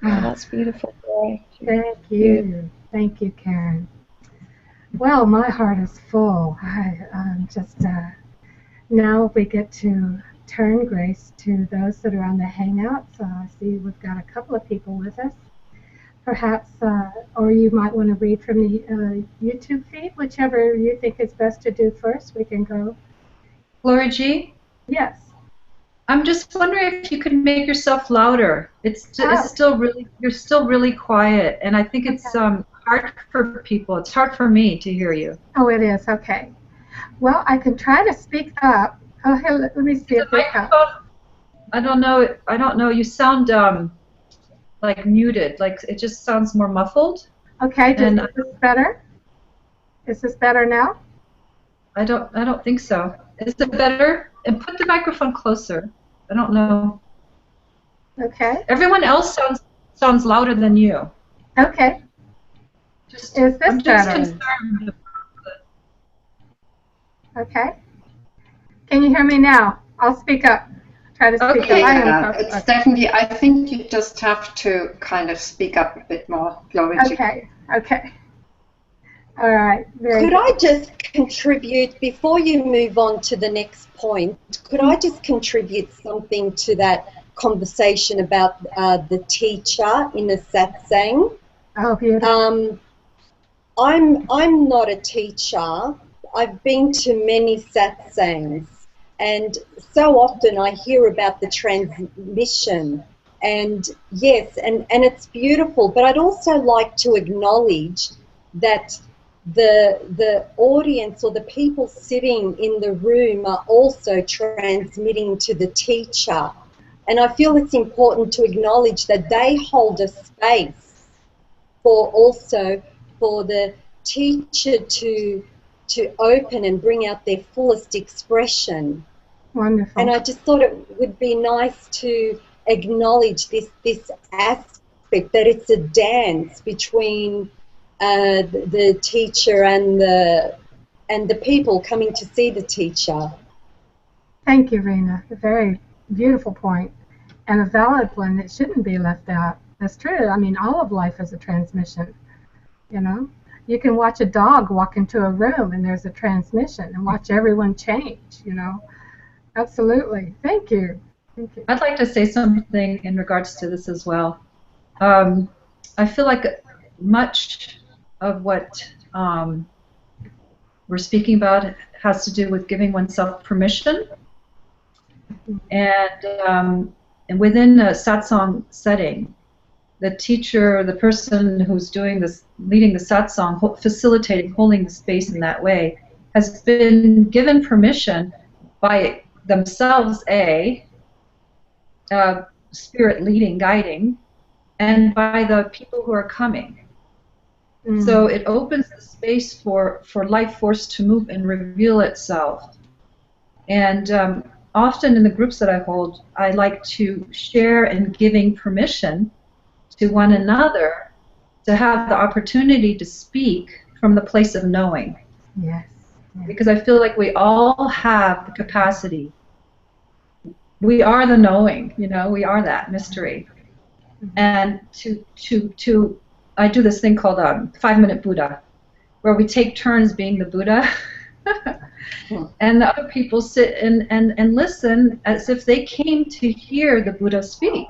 Oh, that's beautiful, Glory. Thank you. Thank you, Karen. Well, my heart is full. I'm just, now we get to turn grace to those that are on the Hangouts. I see we've got a couple of people with us. Perhaps, or you might want to read from the YouTube feed, whichever you think is best to do first. We can go. Gloriji? Yes. I'm just wondering if you could make yourself louder. It's still really, you're still really quiet, and I think it's hard for people. It's hard for me to hear you. Oh, it is. Okay. Well, I can try to speak up. Oh, here, let me see if this helps. I don't know. You sound like muted. Like it just sounds more muffled. Okay. Is this better? Is this better now? I don't think so. Is it better? And put the microphone closer. I don't know. Okay. Everyone else sounds louder than you. Okay. Is this I'm just better? concerned. Okay. Can you hear me now? I'll speak up. Try to speak up. It's definitely. I think you just have to kind of speak up a bit more, Gloriji. Okay. Okay. All right. Could I just contribute, before you move on to the next point, could I just contribute something to that conversation about the teacher in the satsang? Oh, beautiful. I'm not a teacher. I've been to many satsangs, and so often I hear about the transmission, and yes, and it's beautiful, but I'd also like to acknowledge that the audience or the people sitting in the room are also transmitting to the teacher, and I feel it's important to acknowledge that they hold a space for the teacher to open and bring out their fullest expression. Wonderful. And I just thought it would be nice to acknowledge this aspect, that it's a dance between the teacher and the people coming to see the teacher. Thank you, Reenah. A very beautiful point, and a valid one that shouldn't be left out. That's true. I mean, all of life is a transmission, you know. You can watch a dog walk into a room and there's a transmission, and watch everyone change, you know. Absolutely. Thank you. Thank you. I'd like to say something in regards to this as well. I feel like much of what we're speaking about has to do with giving oneself permission And within a satsang setting, the teacher, the person who's doing this, leading the satsang, facilitating, holding the space in that way, has been given permission by themselves, spirit leading, guiding, and by the people who are coming. So it opens the space for life force to move and reveal itself. And often in the groups that I hold, I like to share and giving permission to one another to have the opportunity to speak from the place of knowing. Yes. Because I feel like we all have the capacity. We are the knowing, you know, we are that mystery. And I do this thing called 5-minute Buddha, where we take turns being the Buddha. And the other people sit and listen as if they came to hear the Buddha speak,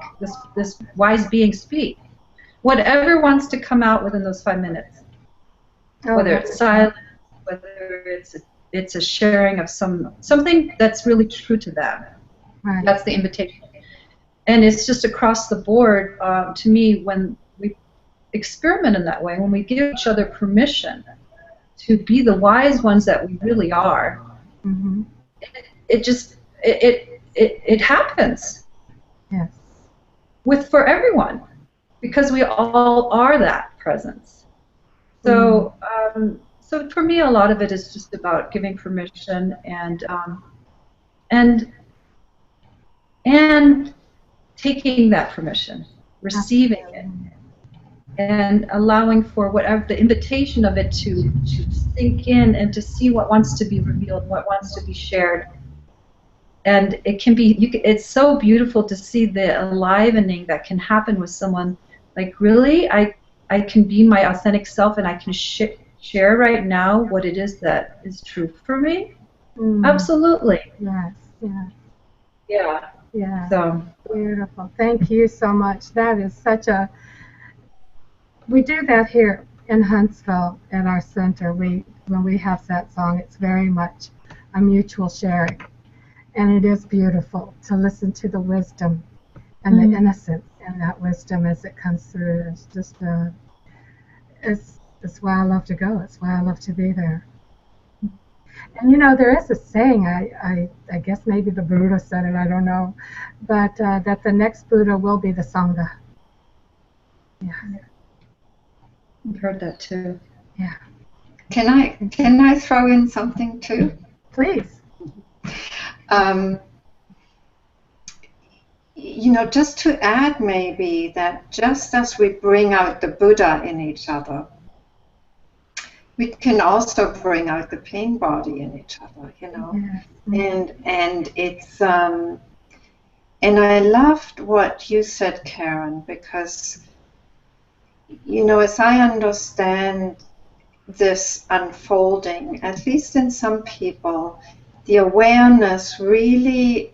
this wise being speak. Whatever wants to come out within those 5 minutes, whether it's silence, whether it's a sharing of something that's really true to them. Right. That's the invitation. And it's just across the board, to me, when we experiment in that way, when we give each other permission to be the wise ones that we really are, it happens. Yes. For everyone, because we all are that presence. So so for me, a lot of it is just about giving permission and taking that permission, receiving it, and allowing for whatever the invitation of it to sink in and to see what wants to be revealed, what wants to be shared. And it can be, it's so beautiful to see the enlivening that can happen with someone. Like, really, I can be my authentic self, and I can share right now what it is that is true for me. Absolutely. Yes. Yeah. Yeah. Yeah. So beautiful. Thank you so much. That is such a. We do that here in Huntsville at our center. When we have satsang, it's very much a mutual sharing, and it is beautiful to listen to the wisdom and the innocence in that wisdom as it comes through. It's just it's why I love to go. It's why I love to be there. And you know, there is a saying, I guess maybe the Buddha said it, I don't know, but that the next Buddha will be the Sangha. Yeah. I've heard that too. Yeah. Can I throw in something too? Please. You know, just to add maybe that just as we bring out the Buddha in each other, we can also bring out the pain body in each other, you know. And it's and I loved what you said, Karen, because, you know, as I understand this unfolding, at least in some people, the awareness really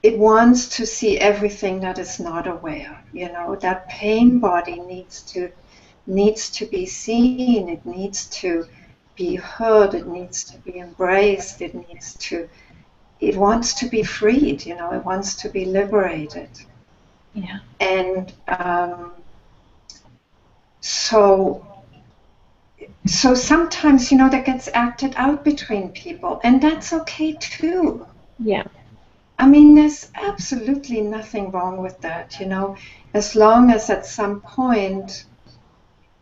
it wants to see everything that is not aware. You know, that pain body needs to be seen, it needs to be heard, it needs to be embraced, it wants to be freed, you know, it wants to be liberated. Yeah. And so sometimes, you know, that gets acted out between people, and that's okay too. Yeah. I mean, there's absolutely nothing wrong with that, you know, as long as at some point,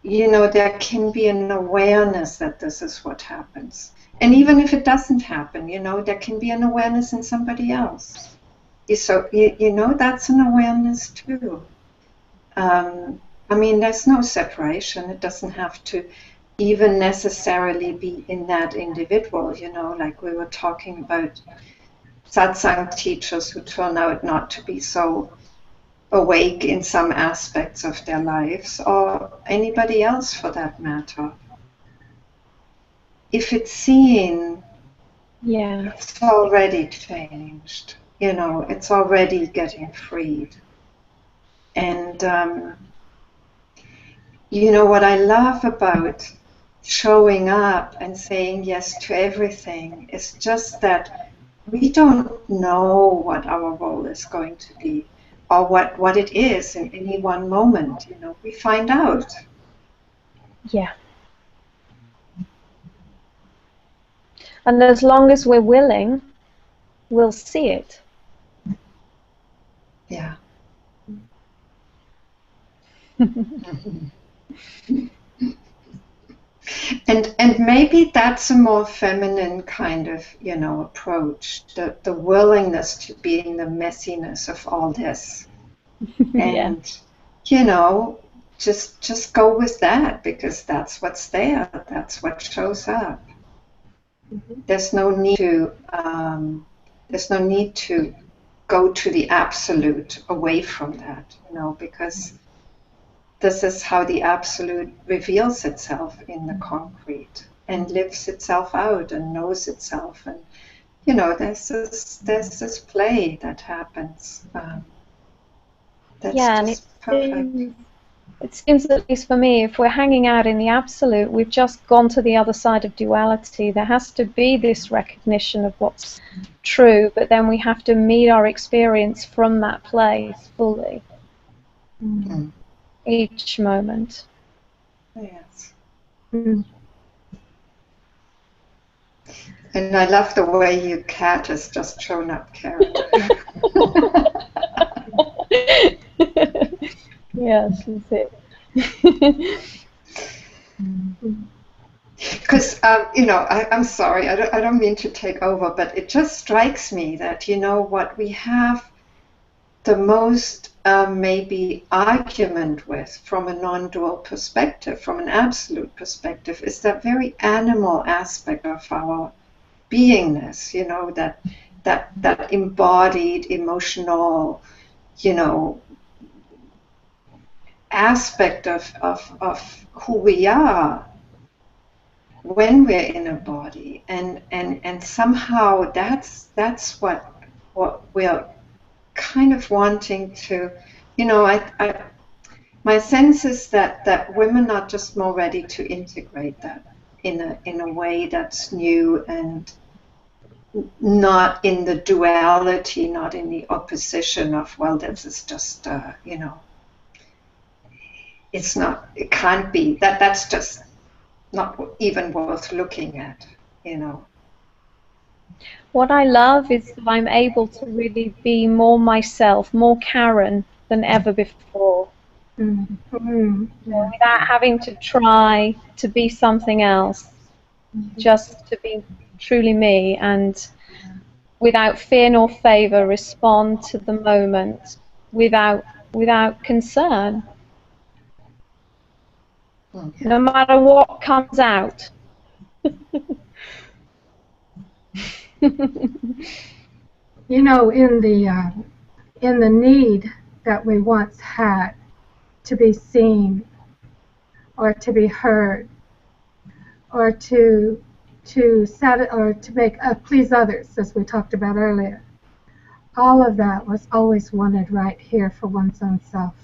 you know, there can be an awareness that this is what happens. And even if it doesn't happen, you know, there can be an awareness in somebody else. So, you know, that's an awareness too. I mean, there's no separation. It doesn't have to even necessarily be in that individual, you know, like we were talking about satsang teachers who turn out not to be so awake in some aspects of their lives, or anybody else for that matter. If it's seen, it's already changed, you know, it's already getting freed. And you know what I love about showing up and saying yes to everything. It's just that we don't know what our role is going to be, or what it is in any one moment. You know, we find out. Yeah. And as long as we're willing, we'll see it. Yeah. And maybe that's a more feminine kind of, you know, approach, the willingness to be in the messiness of all this. And you know, just go with that, because that's what's there, that's what shows up. There's no need to go to the absolute away from that, you know, because this is how the absolute reveals itself in the concrete and lives itself out and knows itself. And you know, there's this play that happens. That's and just perfect. it seems, at least for me, if we're hanging out in the absolute, we've just gone to the other side of duality. There has to be this recognition of what's true, but then we have to meet our experience from that place fully. Mm. Each moment. Yes. Mm. And I love the way your cat has just shown up, Karen. Yes, that's it. Because, you know, I'm sorry, I don't mean to take over, but it just strikes me that, you know, what we have the most maybe argument with from a non-dual perspective, from an absolute perspective, is that very animal aspect of our beingness, you know, that embodied, emotional, you know, aspect of who we are when we're in a body, and somehow that's what we're kind of wanting to, you know, my sense is that women are just more ready to integrate that in a way that's new and not in the duality, not in the opposition of, well, this is just you know, it's not, it can't be, that's just not even worth looking at, you know. What I love is that I'm able to really be more myself, more Karen than ever before. Without having to try to be something else, just to be truly me, and without fear nor favor respond to the moment without concern, no matter what comes out. You know, in the need that we once had to be seen, or to be heard, or to make please others, as we talked about earlier, all of that was always wanted right here for one's own self.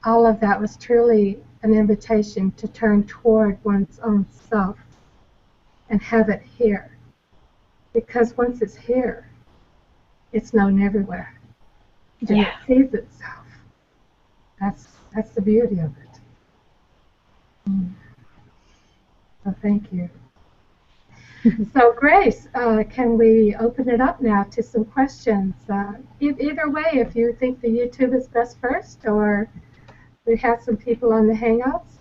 All of that was truly an invitation to turn toward one's own self and have it here. Because once it's here, it's known everywhere. And it sees itself. That's the beauty of it. So thank you. So Grace, can we open it up now to some questions? Either way, if you think the YouTube is best first, or we have some people on the Hangouts.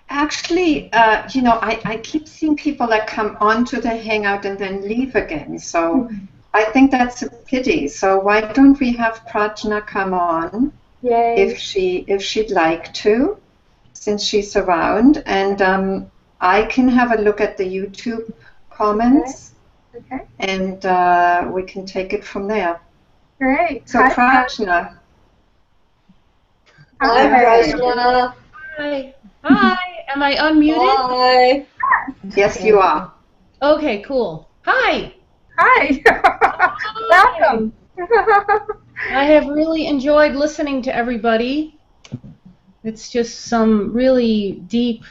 Actually, you know, I keep seeing people that come onto the Hangout and then leave again. So I think that's a pity. So why don't we have Prajna come on? Yay. if she'd like to, since she's around, and I can have a look at the YouTube comments. Okay. And we can take it from there. Great. So Prajna. Hi, Prajna. Hi. Hi. Am I unmuted? Hi. Yes, you are. Okay, cool. Hi. Hi. Welcome. I have really enjoyed listening to everybody. It's just some really deep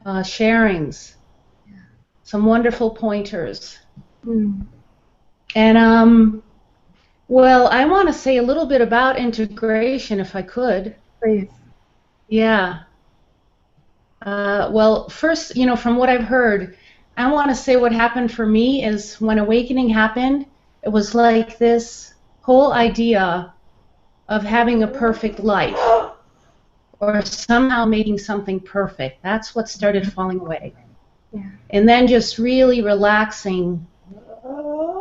sharings, some wonderful pointers. Mm. And well, I want to say a little bit about integration, if I could. Please. Yeah. Well, first, from what I've heard, I want to say what happened for me is when awakening happened, it was like this whole idea of having a perfect life or somehow making something perfect. That's what started falling away. Yeah. And then just really relaxing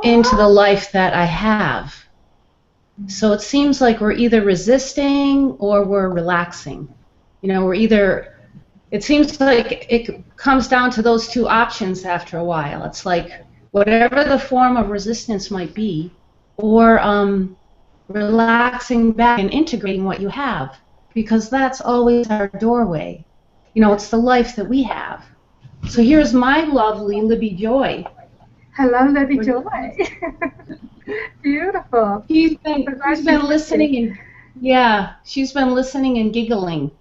into the life that I have. So it seems like we're either resisting or we're relaxing. We're either, it seems like it comes down to those two options after a while. It's like whatever the form of resistance might be, or relaxing back and integrating what you have, because that's always our doorway. It's the life that we have. So here's my lovely Libby Joy. Hello, Libby Joy. Beautiful. She's been listening and she's been listening and giggling.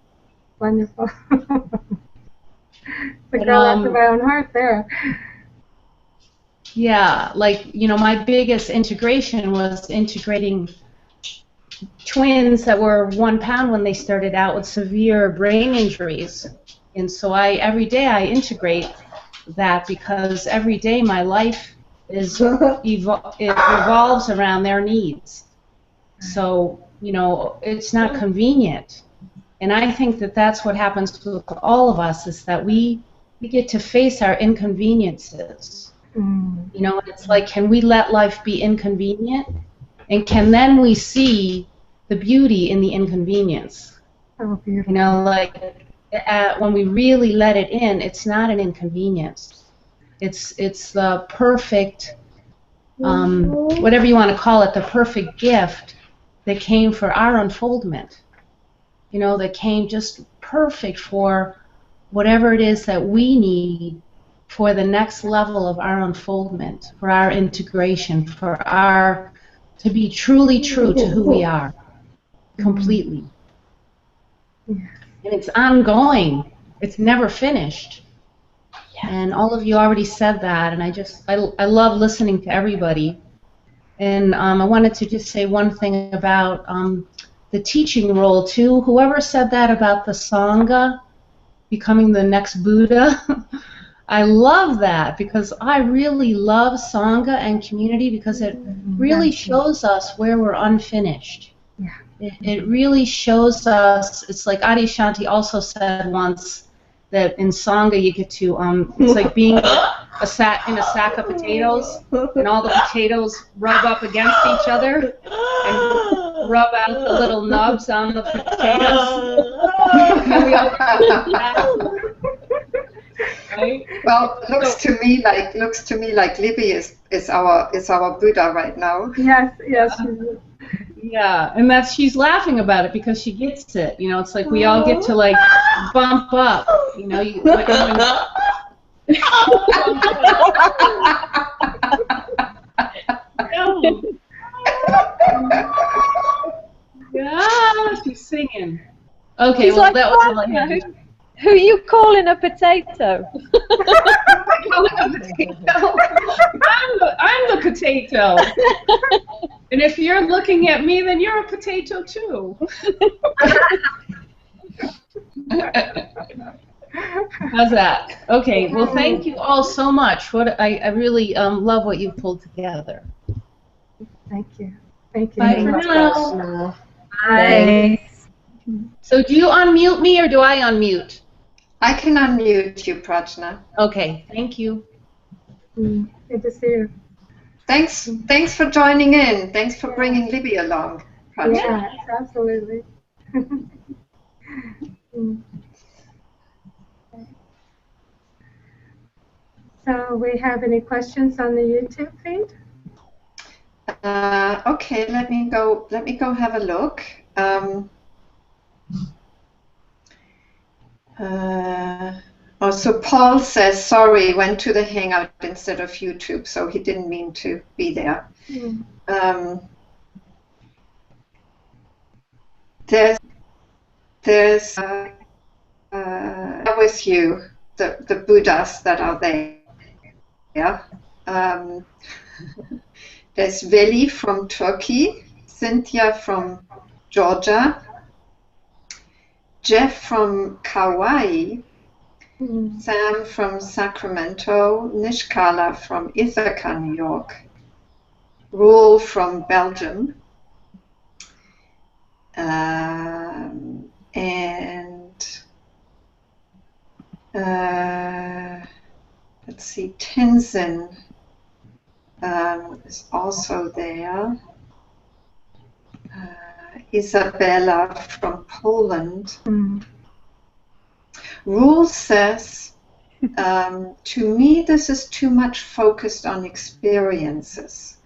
Wonderful. The girl after my own heart there. Yeah, my biggest integration was integrating twins that were 1 pound when they started out with severe brain injuries. And so every day I integrate that, because every day my life is it revolves around their needs. So, it's not convenient. And I think that that's what happens with all of us, is that we get to face our inconveniences. It's like, can we let life be inconvenient? And then we see the beauty in the inconvenience. Oh, beautiful. When we really let it in, it's not an inconvenience. It's the perfect, whatever you want to call it, the perfect gift that came for our unfoldment. That came just perfect for whatever it is that we need for the next level of our unfoldment, for our integration, to be truly true to who we are, completely. And it's ongoing. It's never finished. And all of you already said that, and I love listening to everybody. And I wanted to just say one thing about the teaching role too. Whoever said that about the Sangha becoming the next Buddha, I love that, because I really love Sangha and community, because it really shows us where we're unfinished. It really shows us. It's like Adi Shanti also said once, that in Sangha you get to, it's like being in a sack of potatoes, and all the potatoes rub up against each other and rub out the little nubs on the potatoes. And we all right? Well, looks to me like Libby is our Buddha right now. Yes. Yeah, and she's laughing about it because she gets it. It's like we all get to bump up. Yeah, she's singing. Okay, He's well, that was all I had. Who are you calling a potato? I'm the potato. And if you're looking at me, then you're a potato too. How's that? Okay, well, thank you all so much. I really love what you've pulled together. Thank you. Thank you. Bye for now. Bye. So do you unmute me or do I unmute? I can unmute you, Prajna. Okay, thank you. Good to see you. Thanks for joining in. Thanks for bringing Libby along, Prajna. Yes, absolutely. So, we have any questions on the YouTube feed? Okay, let me go have a look. So Paul says, sorry, went to the Hangout instead of YouTube, so he didn't mean to be there. There's there's with you the Buddhas that are there. There's Veli from Turkey, Cynthia from Georgia, Jeff from Kauai, Sam from Sacramento, Nishkala from Ithaca, New York, Roel from Belgium, and let's see, Tenzin is also there. Isabella from Poland. Roel says, to me, this is too much focused on experiences.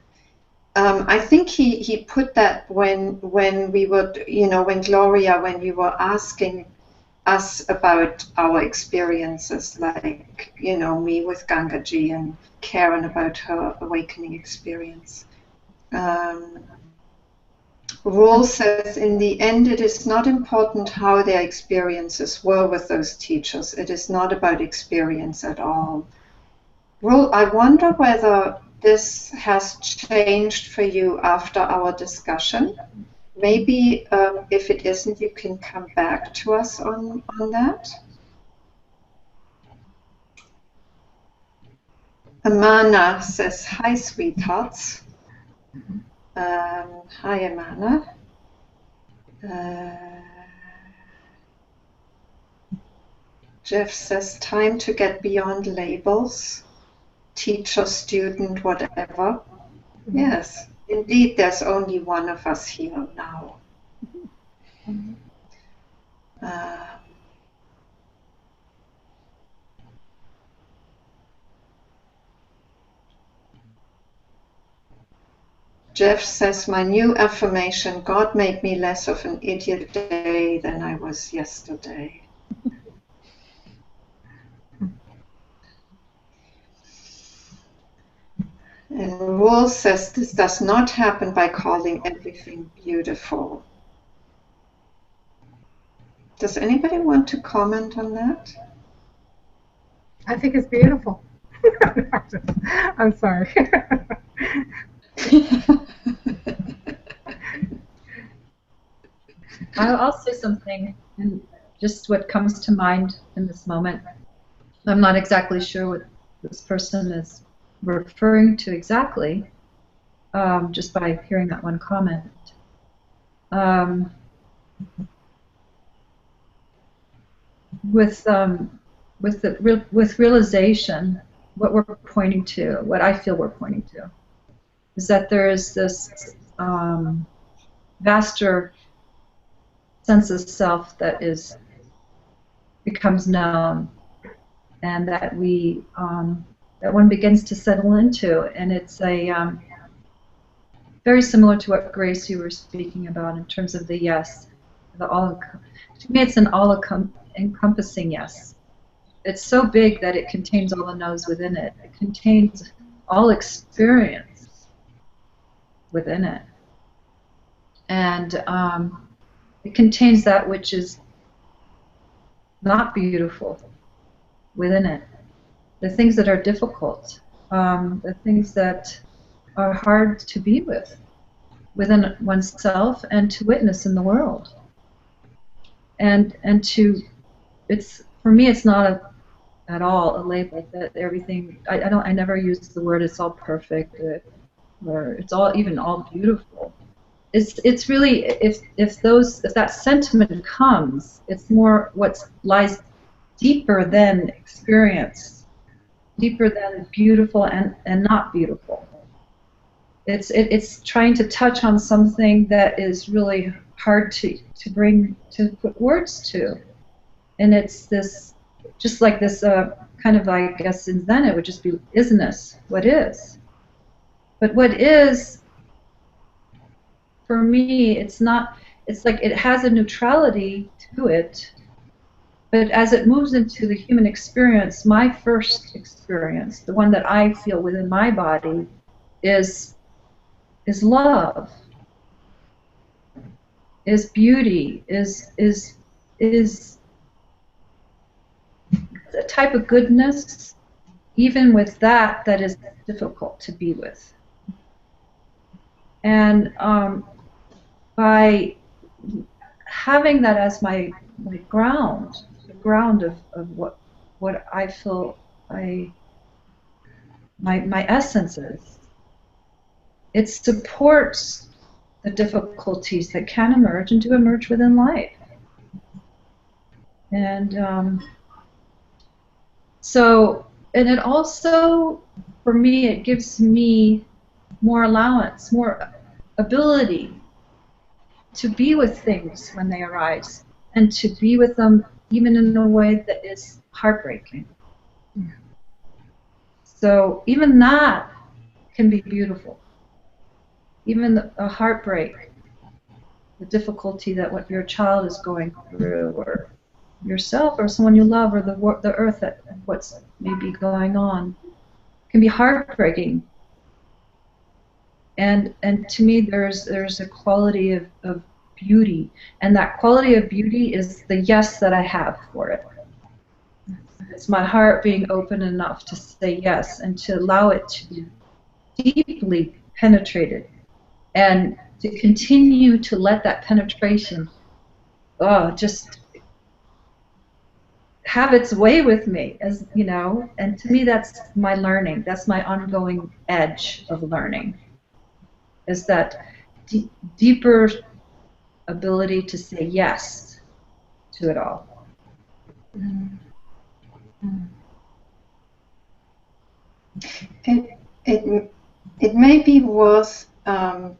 I think he put that when we were, when Gloria, when you were asking us about our experiences, like, me with Gangaji and Karen about her awakening experience. Roel says, in the end, it is not important how their experiences were with those teachers. It is not about experience at all. Roel, I wonder whether this has changed for you after our discussion. Maybe if it isn't, you can come back to us on that. Amana says, hi, sweethearts. Hi, Amana. Jeff says, time to get beyond labels. Teacher, student, whatever. Yes, indeed, there's only one of us here now. Jeff says, my new affirmation, God made me less of an idiot today than I was yesterday. And Roel says, this does not happen by calling everything beautiful. Does anybody want to comment on that? I think it's beautiful. I'm sorry. I'll say something, and just what comes to mind in this moment. I'm not exactly sure what this person is referring to exactly, just by hearing that one comment. With realization, what we're pointing to, what I feel we're pointing to, is that there is this vaster sense of self that becomes known, and that that one begins to settle into, and it's a very similar to what Grace you were speaking about in terms of the yes, to me it's an all-encompassing yes. It's so big that it contains all the no's within it. It contains all experience within it, and it contains that which is not beautiful within it. The things that are difficult, the things that are hard to be within oneself and to witness in the world. And for me, it's not at all a label that everything. I never use the word it's all perfect or it's all beautiful. It's really if that sentiment comes, it's more what lies deeper than experience, deeper than beautiful and not beautiful. It's trying to touch on something that is really hard to put words to, and it's this, just like this kind of, I guess in Zen it would just be isness, what is. But what is, for me, it's not. It's like it has a neutrality to it, but as it moves into the human experience, my first experience, the one that I feel within my body, is love, is beauty, is is a type of goodness, even with that is difficult to be with. And by having that as my ground, the ground of what I feel my essence is, it supports the difficulties that can emerge and do emerge within life. And and it also, for me, it gives me more allowance, more ability to be with things when they arise, and to be with them even in a way that is heartbreaking. Yeah. So even that can be beautiful. Even a heartbreak, the difficulty that what your child is going through, or yourself, or someone you love, or the earth, that what's maybe going on, can be heartbreaking. And to me, there's a quality of beauty, and that quality of beauty is the yes that I have for it. It's my heart being open enough to say yes, and to allow it to be deeply penetrated, and to continue to let that penetration just have its way with me, as you know. And to me, that's my learning. That's my ongoing edge of learning, is that deeper ability to say yes to it all. It may be worth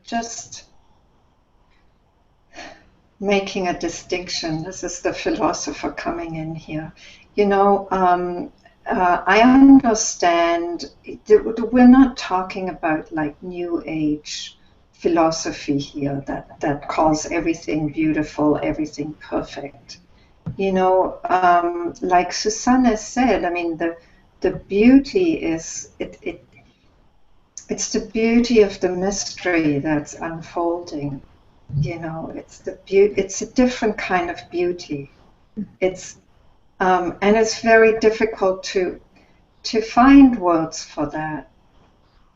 just making a distinction. This is the philosopher coming in here. You know, I understand we're not talking about like New Age philosophy here that calls everything beautiful, everything perfect. You know, like Susanne said, I mean, the beauty is it's the beauty of the mystery that's unfolding. You know, it's a different kind of beauty. It's and it's very difficult to find words for that,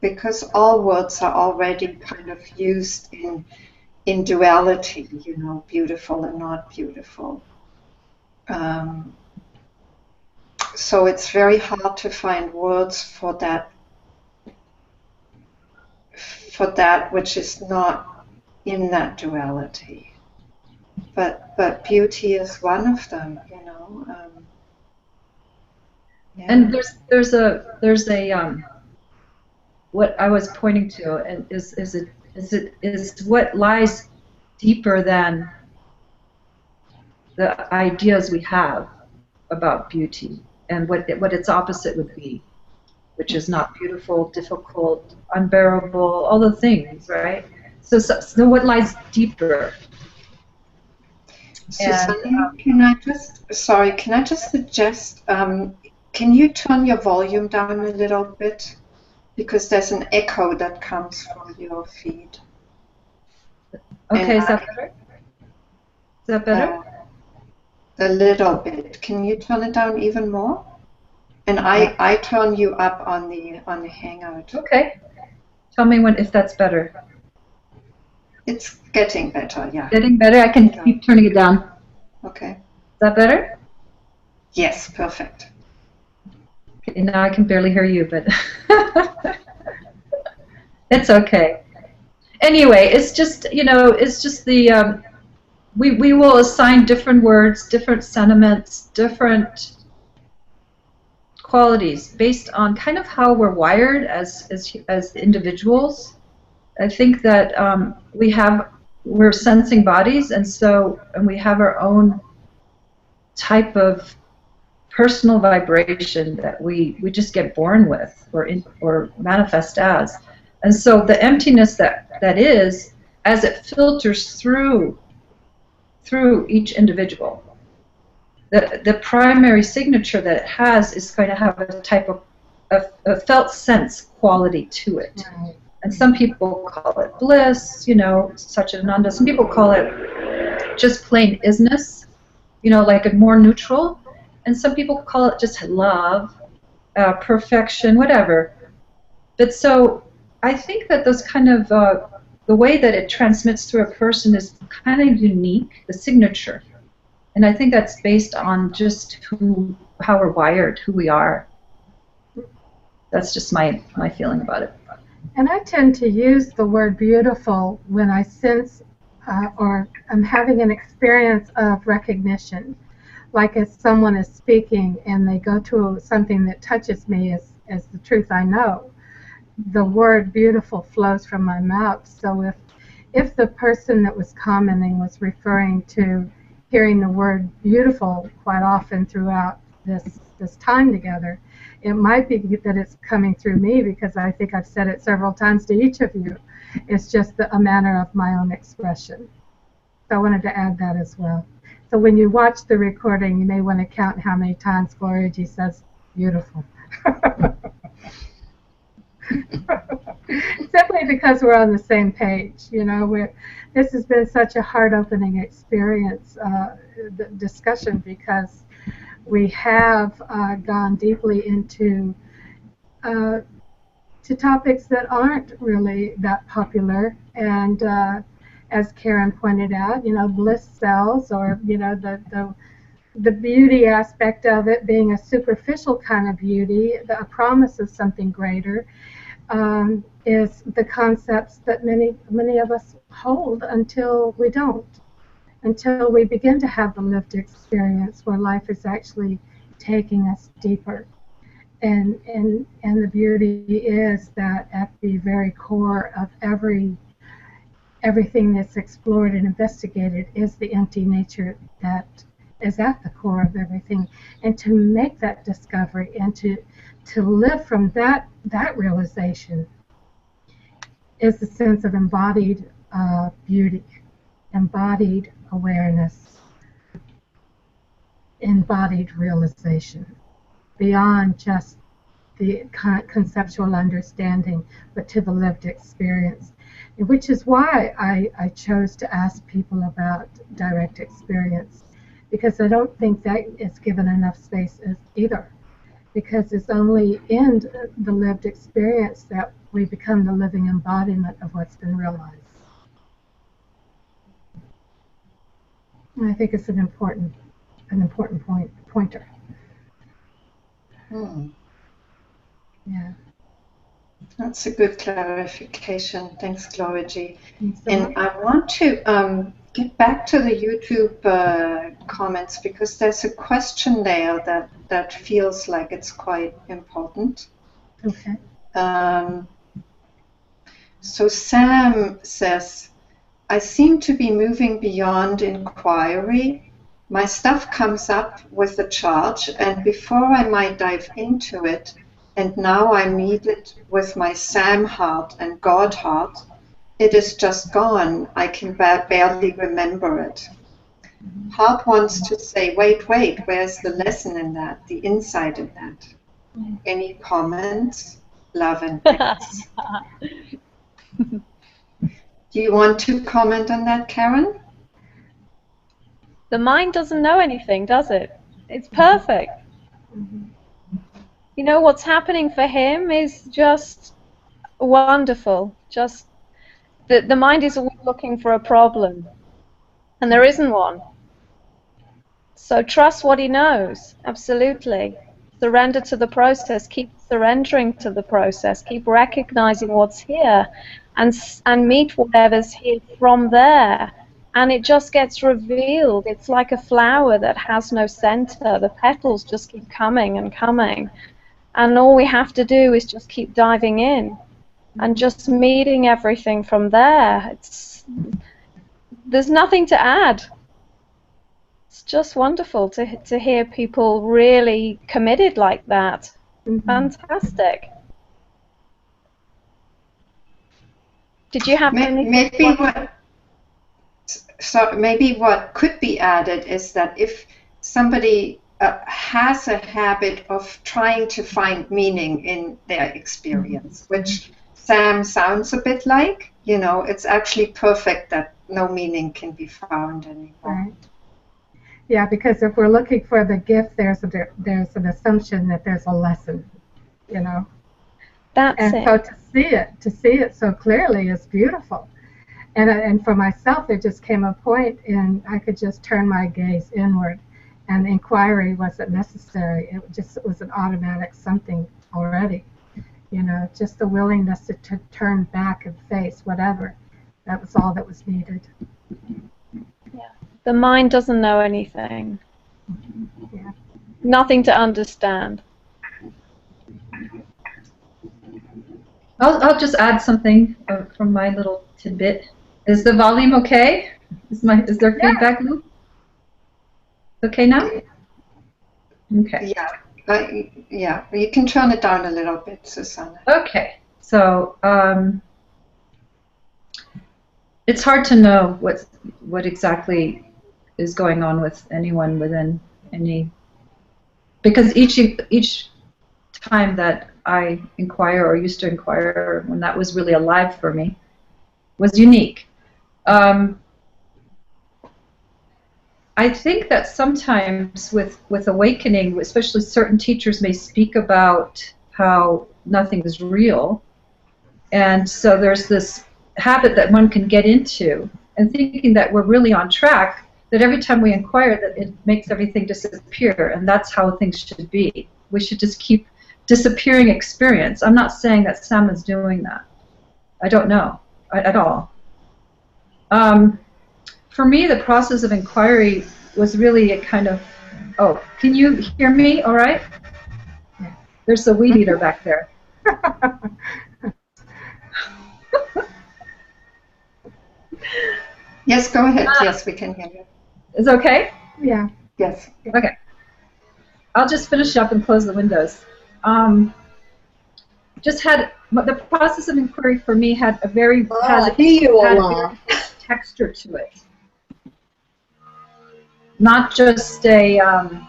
because all words are already kind of used in duality. You know, beautiful and not beautiful. So it's very hard to find words for that which is not in that duality. But beauty is one of them, you know. Yeah. And there's a what I was pointing to, and is what lies deeper than the ideas we have about beauty, and what its opposite would be, which is not beautiful, difficult, unbearable, all the things, right? So what lies deeper? Susanne, can I just suggest, can you turn your volume down a little bit? Because there's an echo that comes from your feed. Okay, is that better? Is that better? A little bit. Can you turn it down even more? And I turn you up on the Hangout. Okay. Tell me if that's better. It's getting better, yeah. Getting better? I can keep turning it down. Okay. Is that better? Yes, perfect. Okay, now I can barely hear you, but it's okay. Anyway, it's just, you know, it's just the, we will assign different words, different sentiments, different qualities based on kind of how we're wired as individuals. I think that we're sensing bodies, and we have our own type of personal vibration that we just get born with, or manifest as. And so the emptiness that is, as it filters through each individual, the primary signature that it has is going to have a type of a felt sense quality to it. Right. And some people call it bliss, you know, Satchidananda. Some people call it just plain isness. you know, like a more neutral. And some people call it just love, perfection, whatever. But so I think that those kind of, the way that it transmits through a person is kind of unique, the signature. And I think that's based on just how we're wired, who we are. That's just my feeling about it. And I tend to use the word beautiful when I sense or I'm having an experience of recognition. Like if someone is speaking and they go to something that touches me as the truth I know, the word beautiful flows from my mouth. So if the person that was commenting was referring to hearing the word beautiful quite often throughout this time together, it might be that it's coming through me because I think I've said it several times to each of you. It's just a manner of my own expression. So I wanted to add that as well. So when you watch the recording, you may want to count how many times Gloriji says beautiful. Simply because we're on the same page. You know, this has been such a heart-opening experience, the discussion, because we have gone deeply into to topics that aren't really that popular, and as Karen pointed out, you know, bliss cells, or you know, the beauty aspect of it being a superficial kind of beauty, a promise of something greater, is the concepts that many of us hold until we don't. Until we begin to have the lived experience where life is actually taking us deeper. And the beauty is that at the very core of everything that's explored and investigated is the empty nature that is at the core of everything. And to make that discovery and to live from that realization is the sense of embodied beauty, embodied awareness, embodied realization, beyond just the conceptual understanding, but to the lived experience. Which is why I chose to ask people about direct experience, because I don't think that is given enough space either. Because it's only in the lived experience that we become the living embodiment of what's been realized. And I think it's an important pointer. Yeah. That's a good clarification. Thanks, Gloriji. And I want to get back to the YouTube comments, because there's a question there that feels like it's quite important. Okay. So Sam says, I seem to be moving beyond inquiry. My stuff comes up with a charge, and before I might dive into it, and now I meet it with my Sam heart and God heart, it is just gone. I can barely remember it. Heart wants to say, wait, where's the lesson in that, the insight in that? Any comments? Love and peace. Do you want to comment on that, Karen? The mind doesn't know anything, does it? It's perfect. You know, what's happening for him is just wonderful. Just the mind is always looking for a problem, and there isn't one. So trust what he knows, absolutely. Surrender to the process, keep surrendering to the process, keep recognizing what's here, and meet whatever's here from there. And it just gets revealed. It's like a flower that has no center. The petals just keep coming and coming. And all we have to do is just keep diving in and just meeting everything from there. There's nothing to add. It's just wonderful to hear people really committed like that. Fantastic. Did you have anything? Maybe what could be added is that if somebody has a habit of trying to find meaning in their experience, which Sam sounds a bit like, you know, it's actually perfect that no meaning can be found anymore. Right. Yeah, because if we're looking for the gift, there's an assumption that there's a lesson, you know. That's And it. so to see it so clearly is beautiful. And for myself, there just came a point in I could just turn my gaze inward, and inquiry wasn't necessary. It was an automatic something already, you know, just the willingness to turn back and face whatever. That was all that was needed. The mind doesn't know anything. Yeah. Nothing to understand. I'll just add something from my little tidbit. Is the volume okay? Is there feedback loop? Okay now? Okay. Yeah. You can turn it down a little bit, Susanne. Okay. So it's hard to know what exactly is going on with anyone within any, because each time that I inquire or used to inquire, when that was really alive for me, was unique. I think that sometimes with awakening, especially certain teachers may speak about how nothing is real, and so there's this habit that one can get into, and thinking that we're really on track, that every time we inquire that it makes everything disappear, and that's how things should be. We should just keep disappearing experience. I'm not saying that Sam is doing that. I don't know at all. For me, the process of inquiry was really a kind of, oh, can you hear me all right? There's a weed eater back there. Yes, go ahead. Yes, we can hear you. Is it okay? Yeah. Yes. Okay. I'll just finish up and close the windows. Just had the process of inquiry for me had a very texture to it, not just an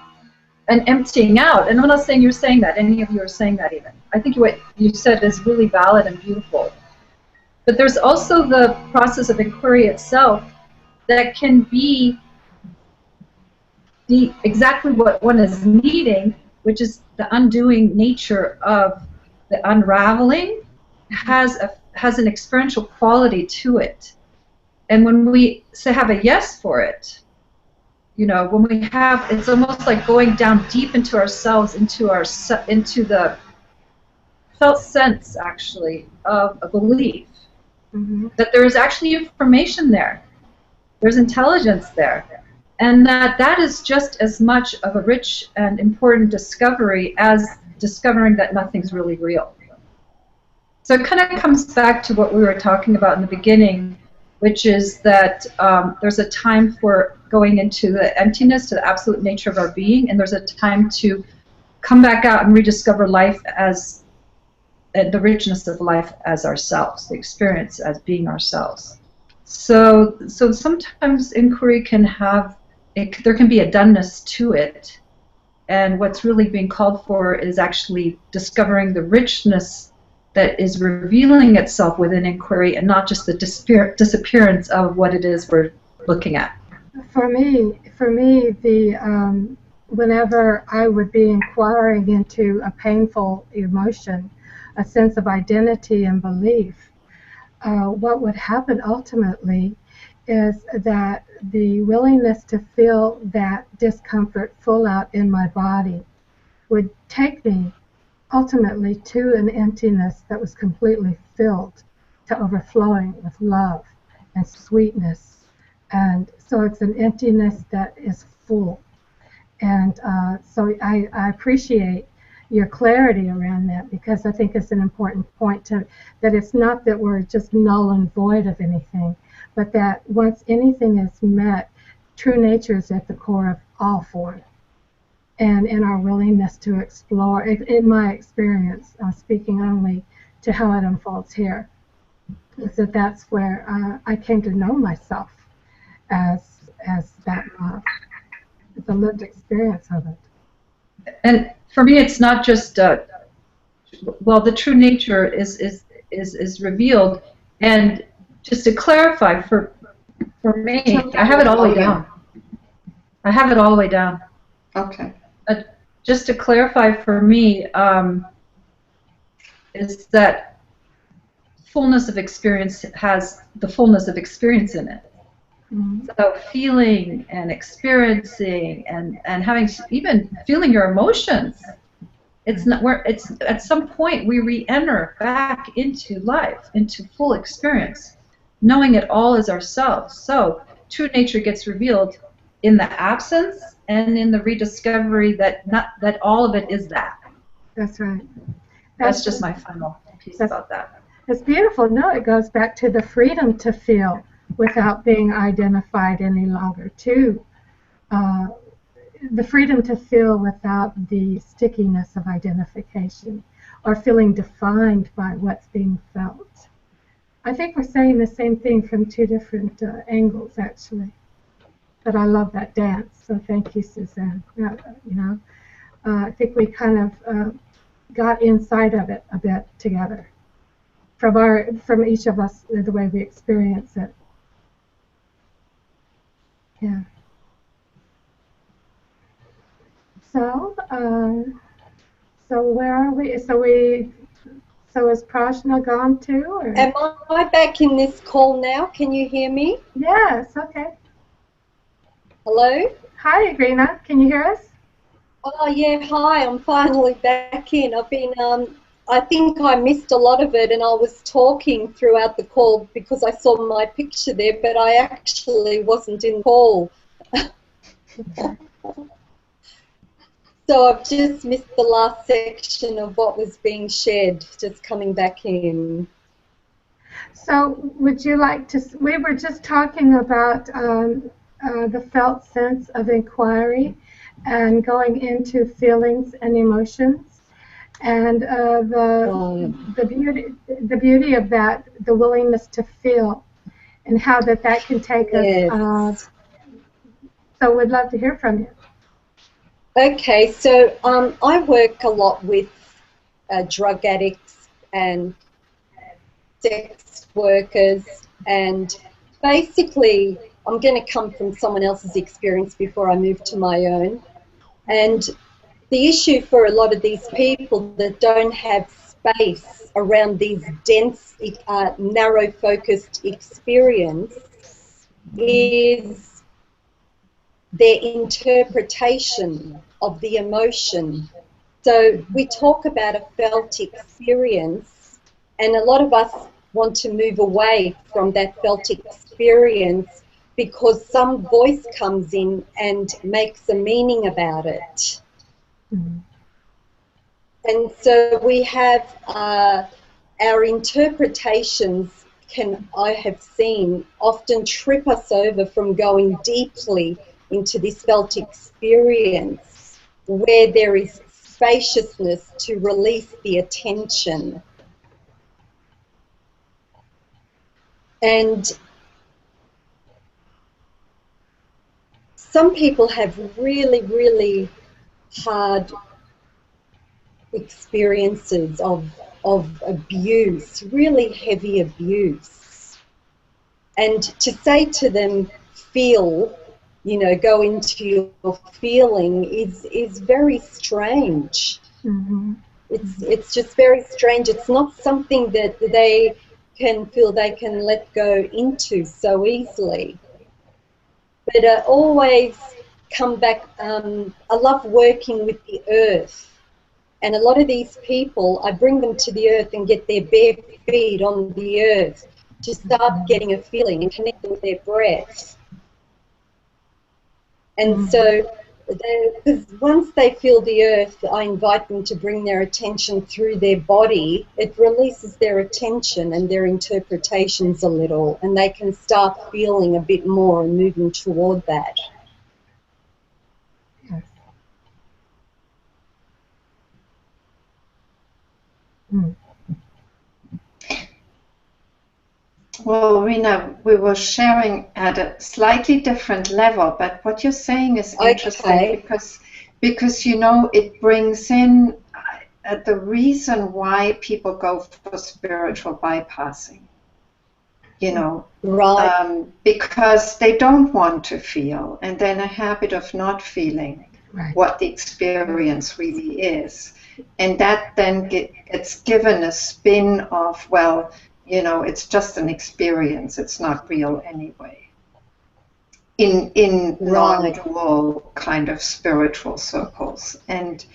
emptying out. And I'm not saying you're saying that. Any of you are saying that even. I think what you said is really valid and beautiful. But there's also the process of inquiry itself that can be exactly what one is needing, which is the undoing nature of the unraveling, has an experiential quality to it. And when we have a yes for it, you know, when we have, it's almost like going down deep into ourselves, into the felt sense, actually, of a belief that there is actually information there. There's intelligence there. And that is just as much of a rich and important discovery as discovering that nothing's really real. So it kind of comes back to what we were talking about in the beginning, which is that there's a time for going into the emptiness, to the absolute nature of our being, and there's a time to come back out and rediscover life as the richness of life as ourselves, the experience as being ourselves. So sometimes inquiry can have, there can be a doneness to it, and what's really being called for is actually discovering the richness that is revealing itself within inquiry, and not just the disappearance of what it is we're looking at. For me, whenever I would be inquiring into a painful emotion, a sense of identity and belief, what would happen ultimately is that the willingness to feel that discomfort full out in my body would take me ultimately to an emptiness that was completely filled to overflowing with love and sweetness. And so it's an emptiness that is full. And so I appreciate your clarity around that, because I think it's an important point that it's not that we're just null and void of anything, but that once anything is met, true nature is at the core of all form. And in our willingness to explore, in my experience, speaking only to how it unfolds here, is that's where I came to know myself as that love. It's a lived experience of it. And for me, it's not just well, the true nature is revealed. And just to clarify, for me, I have it all the way down. I have it all the way down. Okay. Just to clarify for me, is that fullness of experience has the fullness of experience in it. Mm-hmm. So feeling and experiencing and having, even feeling your emotions, it's not where it's at some point we re-enter back into life, into full experience, knowing it all as ourselves. So true nature gets revealed in the absence and in the rediscovery that all of it is that. That's right. That's just my final piece about that. It's beautiful. No, it goes back to the freedom to feel without being identified any longer, too. The freedom to feel without the stickiness of identification or feeling defined by what's being felt. I think we're saying the same thing from two different angles, actually. But I love that dance, so thank you, Susanne. I think we kind of got inside of it a bit together from each of us, the way we experience it. Yeah. So where are we? So is Prajna gone too? Or? Am I back in this call now? Can you hear me? Yes. Okay. Hello? Hi, Reenah. Can you hear us? Oh, yeah, hi. I'm finally back in. I've been, I think I missed a lot of it, and I was talking throughout the call because I saw my picture there, but I actually wasn't in the call. So I've just missed the last section of what was being shared, just coming back in. So would you like to, we were just talking about the felt sense of inquiry and going into feelings and emotions, and the beauty of that, the willingness to feel, and how that can take us. So we'd love to hear from you. Okay, so I work a lot with drug addicts and sex workers, and basically I'm going to come from someone else's experience before I move to my own. And the issue for a lot of these people that don't have space around these dense, narrow-focused experience is their interpretation of the emotion. So we talk about a felt experience, and a lot of us want to move away from that felt experience because some voice comes in and makes a meaning about it. Mm-hmm. And so we have our interpretations I have seen, often trip us over from going deeply into this felt experience where there is spaciousness to release the attention. And some people have really, really hard experiences of abuse, really heavy abuse. And to say to them, feel, go into your feeling is very strange. Mm-hmm. It's just very strange. It's not something that they can feel they can let go into so easily. But I always come back, I love working with the earth. And a lot of these people, I bring them to the earth and get their bare feet on the earth to start getting a feeling and connect with their breath. And so because once they feel the earth, I invite them to bring their attention through their body. It releases their attention and their interpretations a little, and they can start feeling a bit more and moving toward that. Yes. Mm. Well, Reenah, we were sharing at a slightly different level, but what you're saying is interesting because it brings in the reason why people go for spiritual bypassing. you know, Right. because they don't want to feel, and they're in a habit of not feeling what the experience really is. And that then gets given a spin of, well, you know, it's just an experience, it's not real anyway. In non-dual kind of spiritual circles. And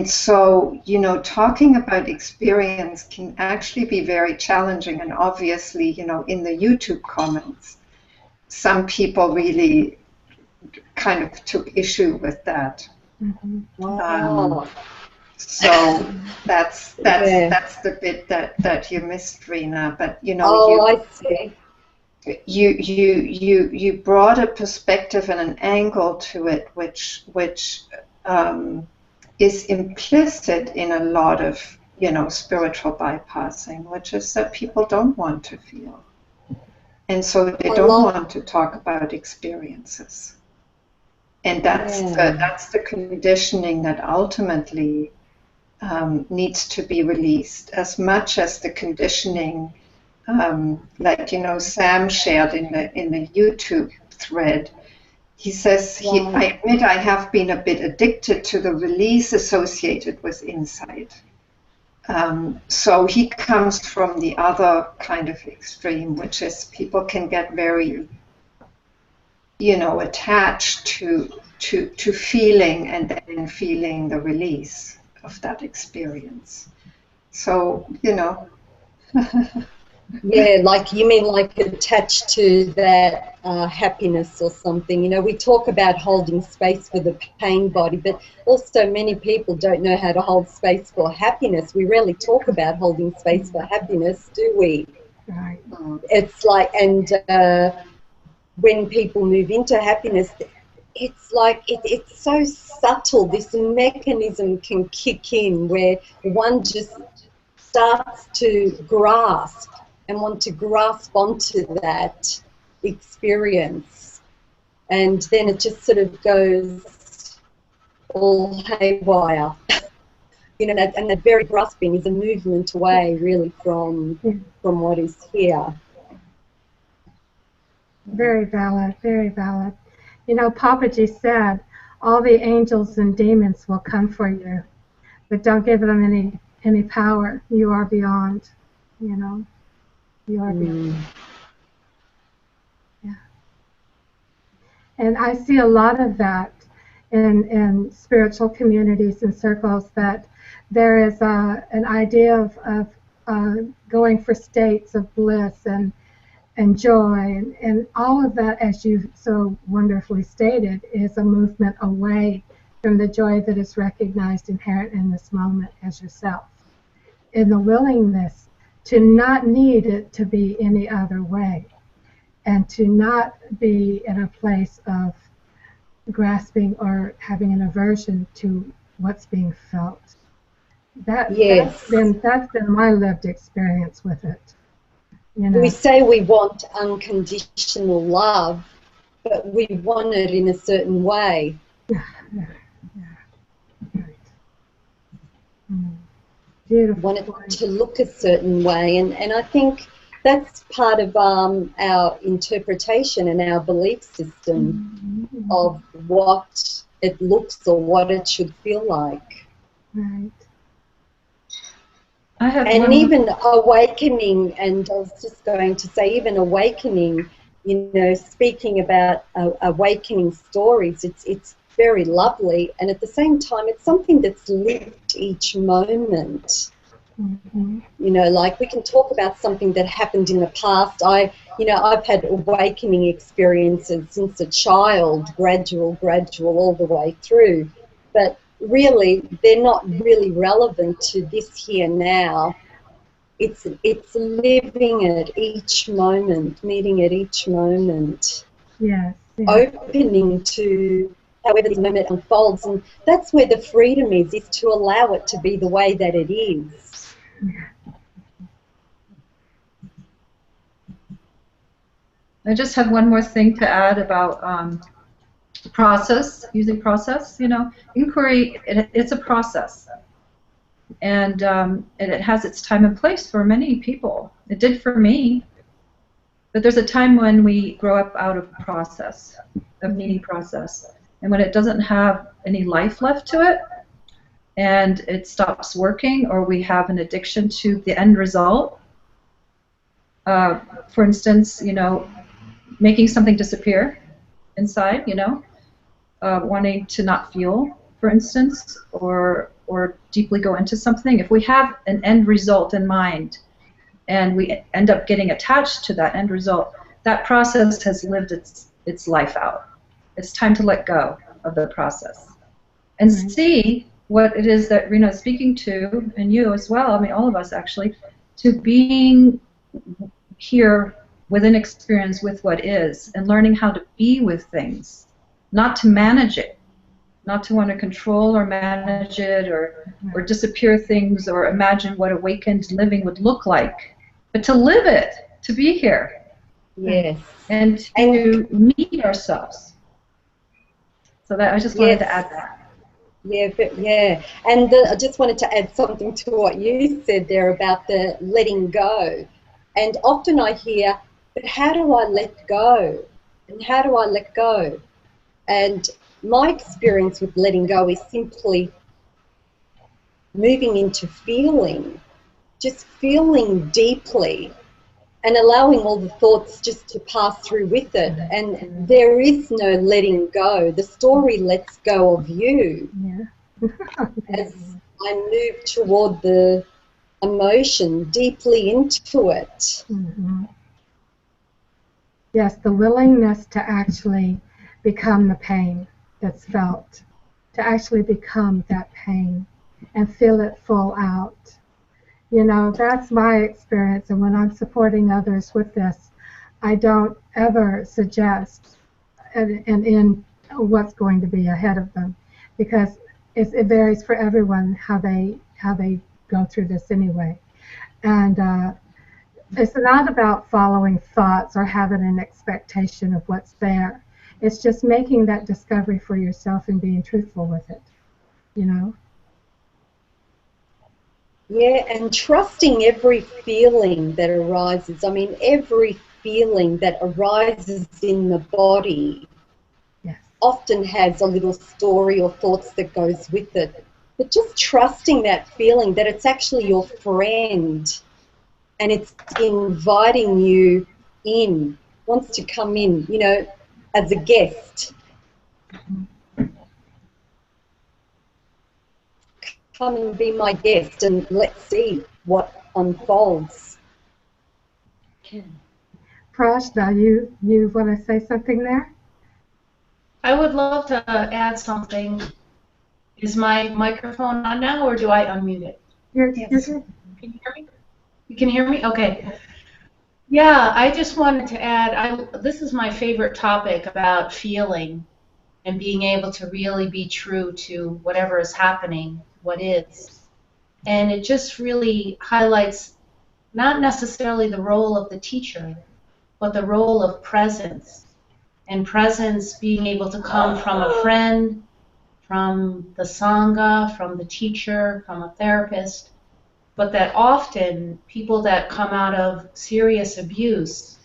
so, you know, talking about experience can actually be very challenging. And obviously, you know, in the YouTube comments, some people really kind of took issue with that. So that's the bit that you missed, Reenah. But you know, I see. You brought a perspective and an angle to it, which is implicit in a lot of, you know, spiritual bypassing, which is that people don't want to feel, and so they don't want to talk about experiences, and that's the conditioning that ultimately needs to be released, as much as the conditioning. Like, you know, Sam shared in the YouTube thread, he says, I admit I have been a bit addicted to the release associated with insight. So he comes from the other kind of extreme, which is people can get very, you know, attached to feeling and then feeling the release of that experience. So, you know. Yeah, like you mean like attached to that happiness or something. You know, we talk about holding space for the pain body, but also many people don't know how to hold space for happiness. We rarely talk about holding space for happiness, do we? Right. It's like, and when people move into happiness, it's like it's so subtle. This mechanism can kick in where one just starts to grasp and want to grasp onto that experience, and then it just sort of goes all haywire. You know, and that very grasping is a movement away, really, from what is here. Very valid, very valid. You know, Papaji said, all the angels and demons will come for you, but don't give them any power. You are beyond, you know. You are beyond. Yeah. And I see a lot of that in spiritual communities and circles, that there is an idea of going for states of bliss and joy, and all of that, as you so wonderfully stated, is a movement away from the joy that is recognized inherent in this moment as yourself, in the willingness to not need it to be any other way, and to not be in a place of grasping or having an aversion to what's being felt. That's been my lived experience with it. You know? We say we want unconditional love, but we want it in a certain way. Yeah. Right. Beautiful. We want it to look a certain way, and I think that's part of our interpretation and our belief system of what it looks or what it should feel like. Right. And even awakening, and I was just going to say, even awakening, you know, speaking about awakening stories, it's very lovely, and at the same time, it's something that's lived each moment. You know, like we can talk about something that happened in the past. I've had awakening experiences since a child, gradual, all the way through, but really, they're not really relevant to this here now. It's living it each moment, meeting at each moment, opening to however this moment unfolds, and that's where the freedom is to allow it to be the way that it is. I just have one more thing to add about using process. You know, inquiry, it's a process, and it has its time and place for many people. It did for me. But there's a time when we grow up out of process, of needy process. And when it doesn't have any life left to it, and it stops working, or we have an addiction to the end result, for instance, making something disappear inside, wanting to not feel, for instance, or deeply go into something. If we have an end result in mind and we end up getting attached to that end result, that process has lived its life out. It's time to let go of the process and see what it is that Reenah is speaking to, and you as well, I mean all of us actually, to being here within experience with what is, and learning how to be with things, not to manage it, not to want to control or manage it, or disappear things, or imagine what awakened living would look like, but to live it, to be here. Yes. And to meet ourselves. So that I just wanted to add that. Yeah. And I just wanted to add something to what you said there about the letting go. And often I hear, but how do I let go? And how do I let go? And my experience with letting go is simply moving into feeling, just feeling deeply, and allowing all the thoughts just to pass through with it. And there is no letting go. The story lets go of you. As I move toward the emotion, deeply into it. Yes, the willingness to actually become the pain that's felt, to actually become that pain and feel it full out. That's my experience, and when I'm supporting others with this, I don't ever suggest in what's going to be ahead of them, because it varies for everyone how they go through this anyway. And it's not about following thoughts or having an expectation of what's there. It's just making that discovery for yourself and being truthful with it, Yeah, and trusting every feeling that arises. I mean, every feeling that arises in the body often has a little story or thoughts that goes with it. But just trusting that feeling, that it's actually your friend and it's inviting you in, wants to come in, as a guest. Come and be my guest, and let's see what unfolds. Prajna, you want to say something there? I would love to add something. Is my microphone on now, or do I unmute it? You're good. Can you hear me? You can hear me? Okay. Yeah, I just wanted to add, this is my favorite topic about feeling and being able to really be true to whatever is happening, what is. And it just really highlights not necessarily the role of the teacher, but the role of presence. And presence being able to come from a friend, from the Sangha, from the teacher, from a therapist, but that often people that come out of serious abuse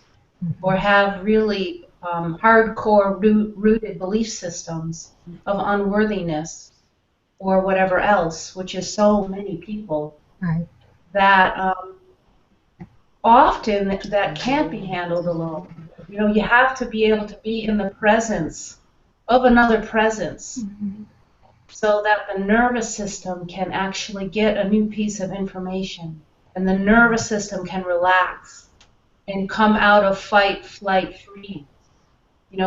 or have really hardcore rooted belief systems of unworthiness or whatever else, which is so many people, that often that can't be handled alone. You have to be able to be in the presence of another presence so that the nervous system can actually get a new piece of information, and the nervous system can relax and come out of fight, flight, freeze,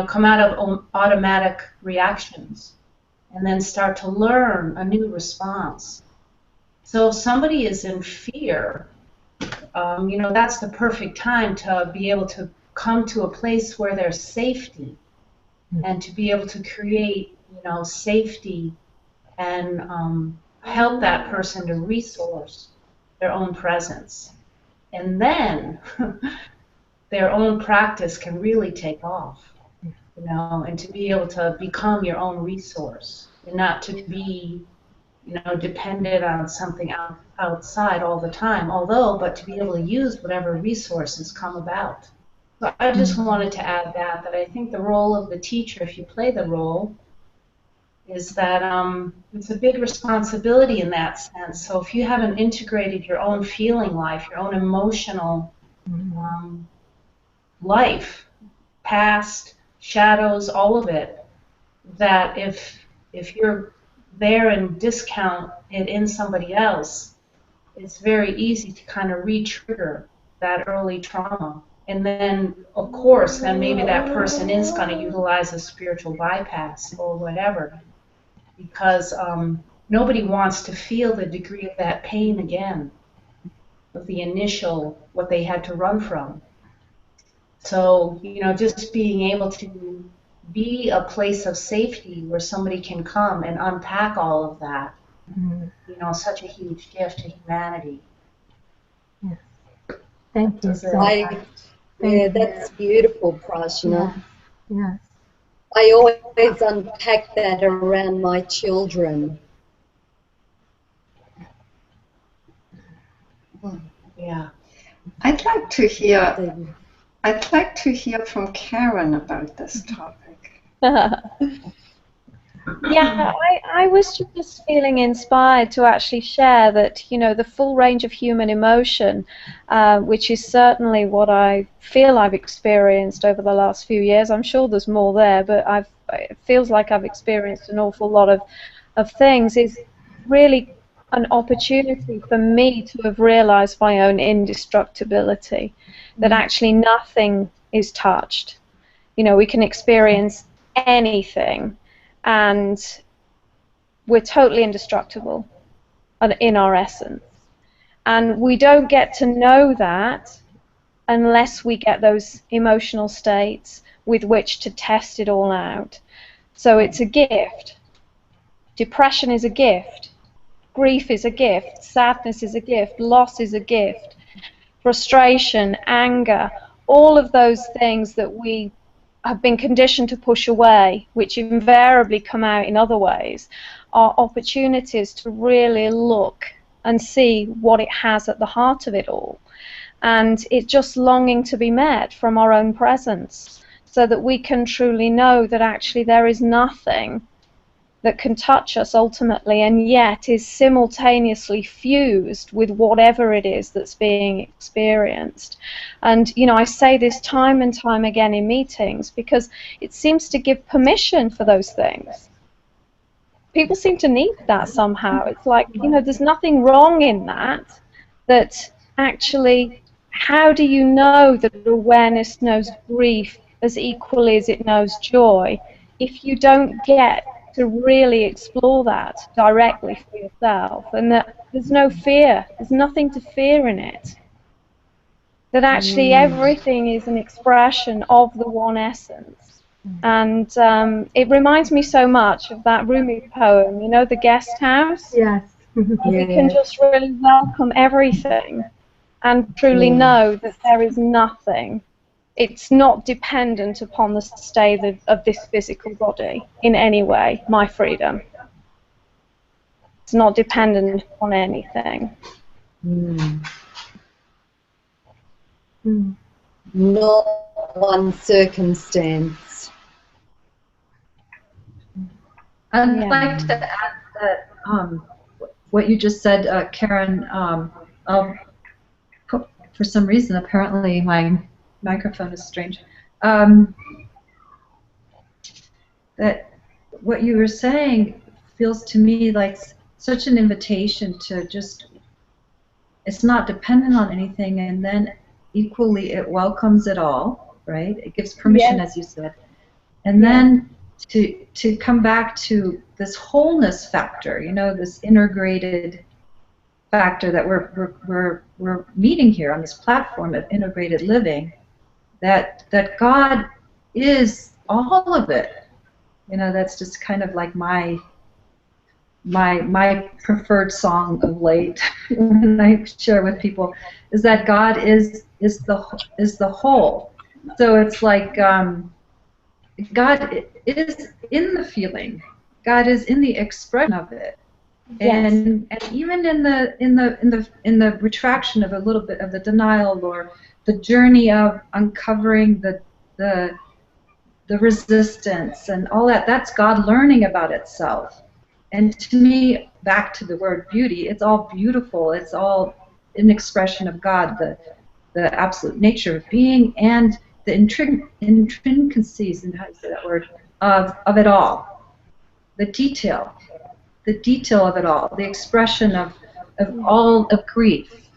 come out of automatic reactions, and then start to learn a new response. So if somebody is in fear, that's the perfect time to be able to come to a place where there's safety, and to be able to create, safety and help that person to resource their own presence. And then their own practice can really take off, and to be able to become your own resource and not to be, dependent on something outside all the time, but to be able to use whatever resources come about. So I just wanted to add that I think the role of the teacher, if you play the role, is that it's a big responsibility in that sense. So if you haven't integrated your own feeling life, your own emotional life, past, shadows, all of it, that if you're there and discount it in somebody else, it's very easy to kind of re-trigger that early trauma. And then, of course, then maybe that person is going to utilize a spiritual bypass or whatever, because nobody wants to feel the degree of that pain again, of the initial, what they had to run from. So, you know, just being able to be a place of safety where somebody can come and unpack all of that, you know, such a huge gift to humanity. Yes. Thank you. Yeah, that's beautiful, Prajna. Yes. I always unpack that around my children. Yeah. I'd like to hear from Karen about this topic. Yeah, I was just feeling inspired to actually share that, you know, the full range of human emotion, which is certainly what I feel I've experienced over the last few years. I'm sure there's more there, but it feels like I've experienced an awful lot of things, is really an opportunity for me to have realized my own indestructibility, that actually nothing is touched. You know, we can experience anything, and we're totally indestructible in our essence. And we don't get to know that unless we get those emotional states with which to test it all out. So it's a gift. Depression is a gift. Grief is a gift. Sadness is a gift. Loss is a gift. Frustration, anger, all of those things that we have been conditioned to push away, which invariably come out in other ways, are opportunities to really look and see what it has at the heart of it all. And it's just longing to be met from our own presence, so that we can truly know that actually there is nothing that can touch us ultimately, and yet is simultaneously fused with whatever it is that's being experienced. And, you know, I say this time and time again in meetings because it seems to give permission for those things. People seem to need that somehow. It's like, you know, there's nothing wrong in that, that actually, how do you know that awareness knows grief as equally as it knows joy if you don't get to really explore that directly for yourself, and that there's no fear, there's nothing to fear in it, that actually everything is an expression of the one essence. And it reminds me so much of that Rumi poem, you know, The Guest House. Yes. We can just really welcome everything and truly know that there is nothing. It's not dependent upon the state of this physical body in any way, my freedom. It's not dependent on anything. Not one circumstance. I'd like to add that what you just said, Karen, for some reason, apparently my microphone is strange. That what you were saying feels to me like such an invitation to just, it's not dependent on anything, and then equally it welcomes it all, right? It gives permission, as you said. And then to come back to this wholeness factor, you know, this integrated factor that we're meeting here on this platform of integrated living, that God is all of it. You know, that's just kind of like my preferred song of late when I share with people, is that God is the whole. So it's like God is in the feeling. God is in the expression of it. Yes. And even in the retraction of a little bit of the denial or journey of uncovering the resistance and all that, that's God learning about itself. And to me, back to the word beauty, it's all beautiful. It's all an expression of God, the absolute nature of being, and the intricacies, and how do you say that word, of it all. The detail of it all, the expression of all of grief.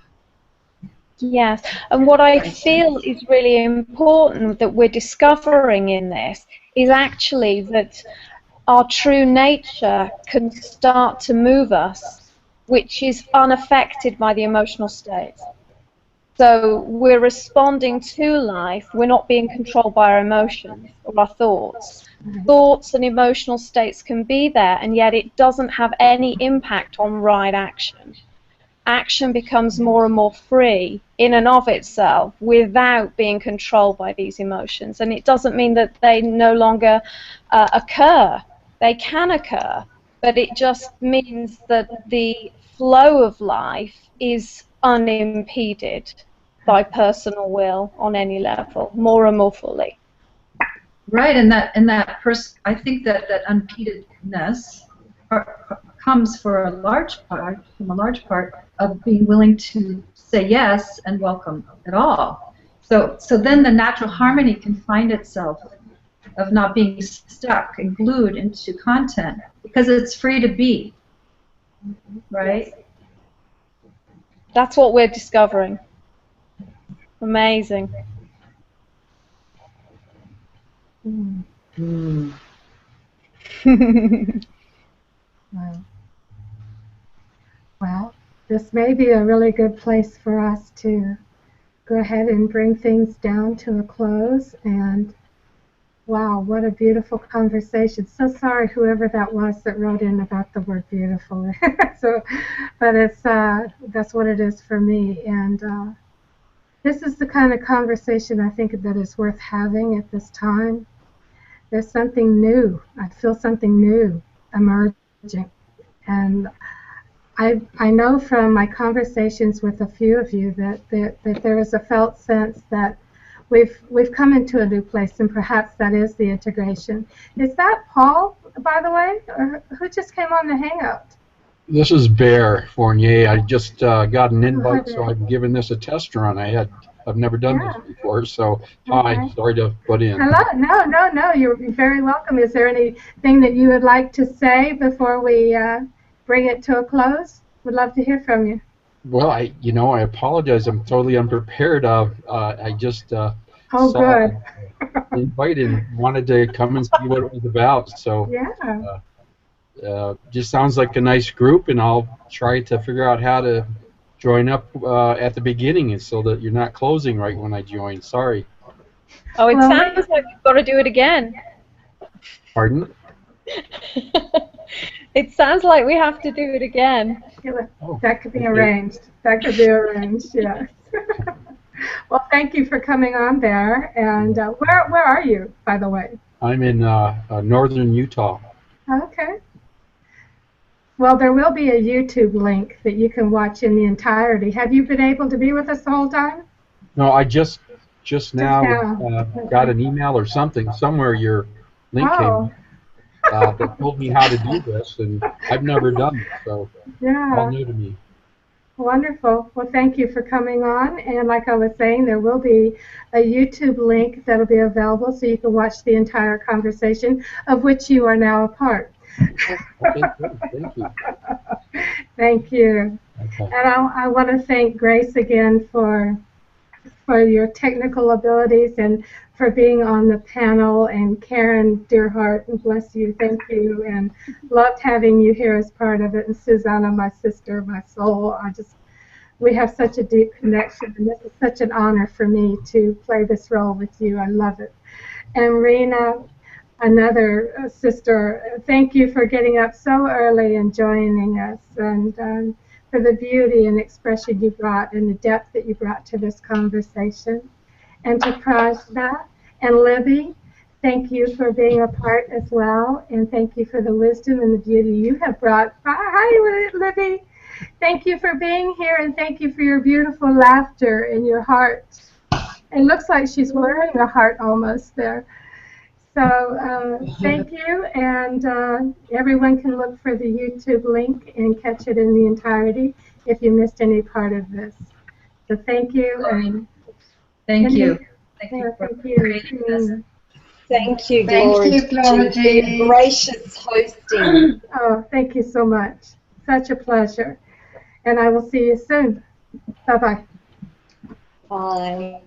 Yes, and what I feel is really important that we're discovering in this is actually that our true nature can start to move us, which is unaffected by the emotional states. So we're responding to life, we're not being controlled by our emotions or our thoughts. Thoughts and emotional states can be there, and yet it doesn't have any impact on right action. Action becomes more and more free in and of itself without being controlled by these emotions. And it doesn't mean that they no longer occur. They can occur, but it just means that the flow of life is unimpeded by personal will on any level, more and more fully. Right, and that I think that unimpededness comes from a large part of being willing to say yes and welcome it all. So then the natural harmony can find itself of not being stuck and glued into content because it's free to be, right? That's what we're discovering. Amazing. Wow. Well, this may be a really good place for us to go ahead and bring things down to a close. And wow, what a beautiful conversation. So sorry, whoever that was that wrote in about the word beautiful. But it's that's what it is for me. And this is the kind of conversation I think that is worth having at this time. There's something new. I feel something new emerging. And I know from my conversations with a few of you that there is a felt sense that we've come into a new place, and perhaps that is the integration. Is that Paul, by the way, or who just came on the Hangout? This is Bear Fournier. I just got an invite, so I'm giving this a test run. I've never done this before, so hi. Sorry to butt in. Hello. No. You're very welcome. Is there anything that you would like to say before we bring it to a close? Would love to hear from you. Well, I apologize. I'm totally unprepared. I just saw good. the invite and wanted to come and see what it was about. So just sounds like a nice group, and I'll try to figure out how to join up at the beginning so that you're not closing right when I join. Sorry. Oh, it sounds like we've got to do it again. Pardon? It sounds like we have to do it again. That could be arranged. Yes. Well, thank you for coming on there. And where are you, by the way? I'm in northern Utah. Okay. Well, there will be a YouTube link that you can watch in the entirety. Have you been able to be with us the whole time? No, I just now got an email or something. Somewhere your link came that told me how to do this, and I've never done it, so all new to me. Wonderful. Well, thank you for coming on. And like I was saying, there will be a YouTube link that will be available so you can watch the entire conversation, of which you are now a part. Okay, good. Thank you. Thank you. Okay. And I want to thank Grace again for your technical abilities and for being on the panel, and Karen, dear heart, and bless you, thank you, and loved having you here as part of it, and Susanne, my sister, my soul. We have such a deep connection, and this is such an honor for me to play this role with you. I love it. And Reenah, another sister, thank you for getting up so early and joining us, and for the beauty and expression you brought and the depth that you brought to this conversation. And to Prajna and Libby, thank you for being a part as well, and thank you for the wisdom and the beauty you have brought. Hi, Libby. Thank you for being here, and thank you for your beautiful laughter and your heart. It looks like she's wearing a heart almost there. So thank you, and everyone can look for the YouTube link and catch it in the entirety if you missed any part of this. So thank you, and thank you. Thank you. Thank you, Thank you, Gloriji, for your gracious hosting. Oh, thank you so much. Such a pleasure. And I will see you soon. Bye-bye. Bye.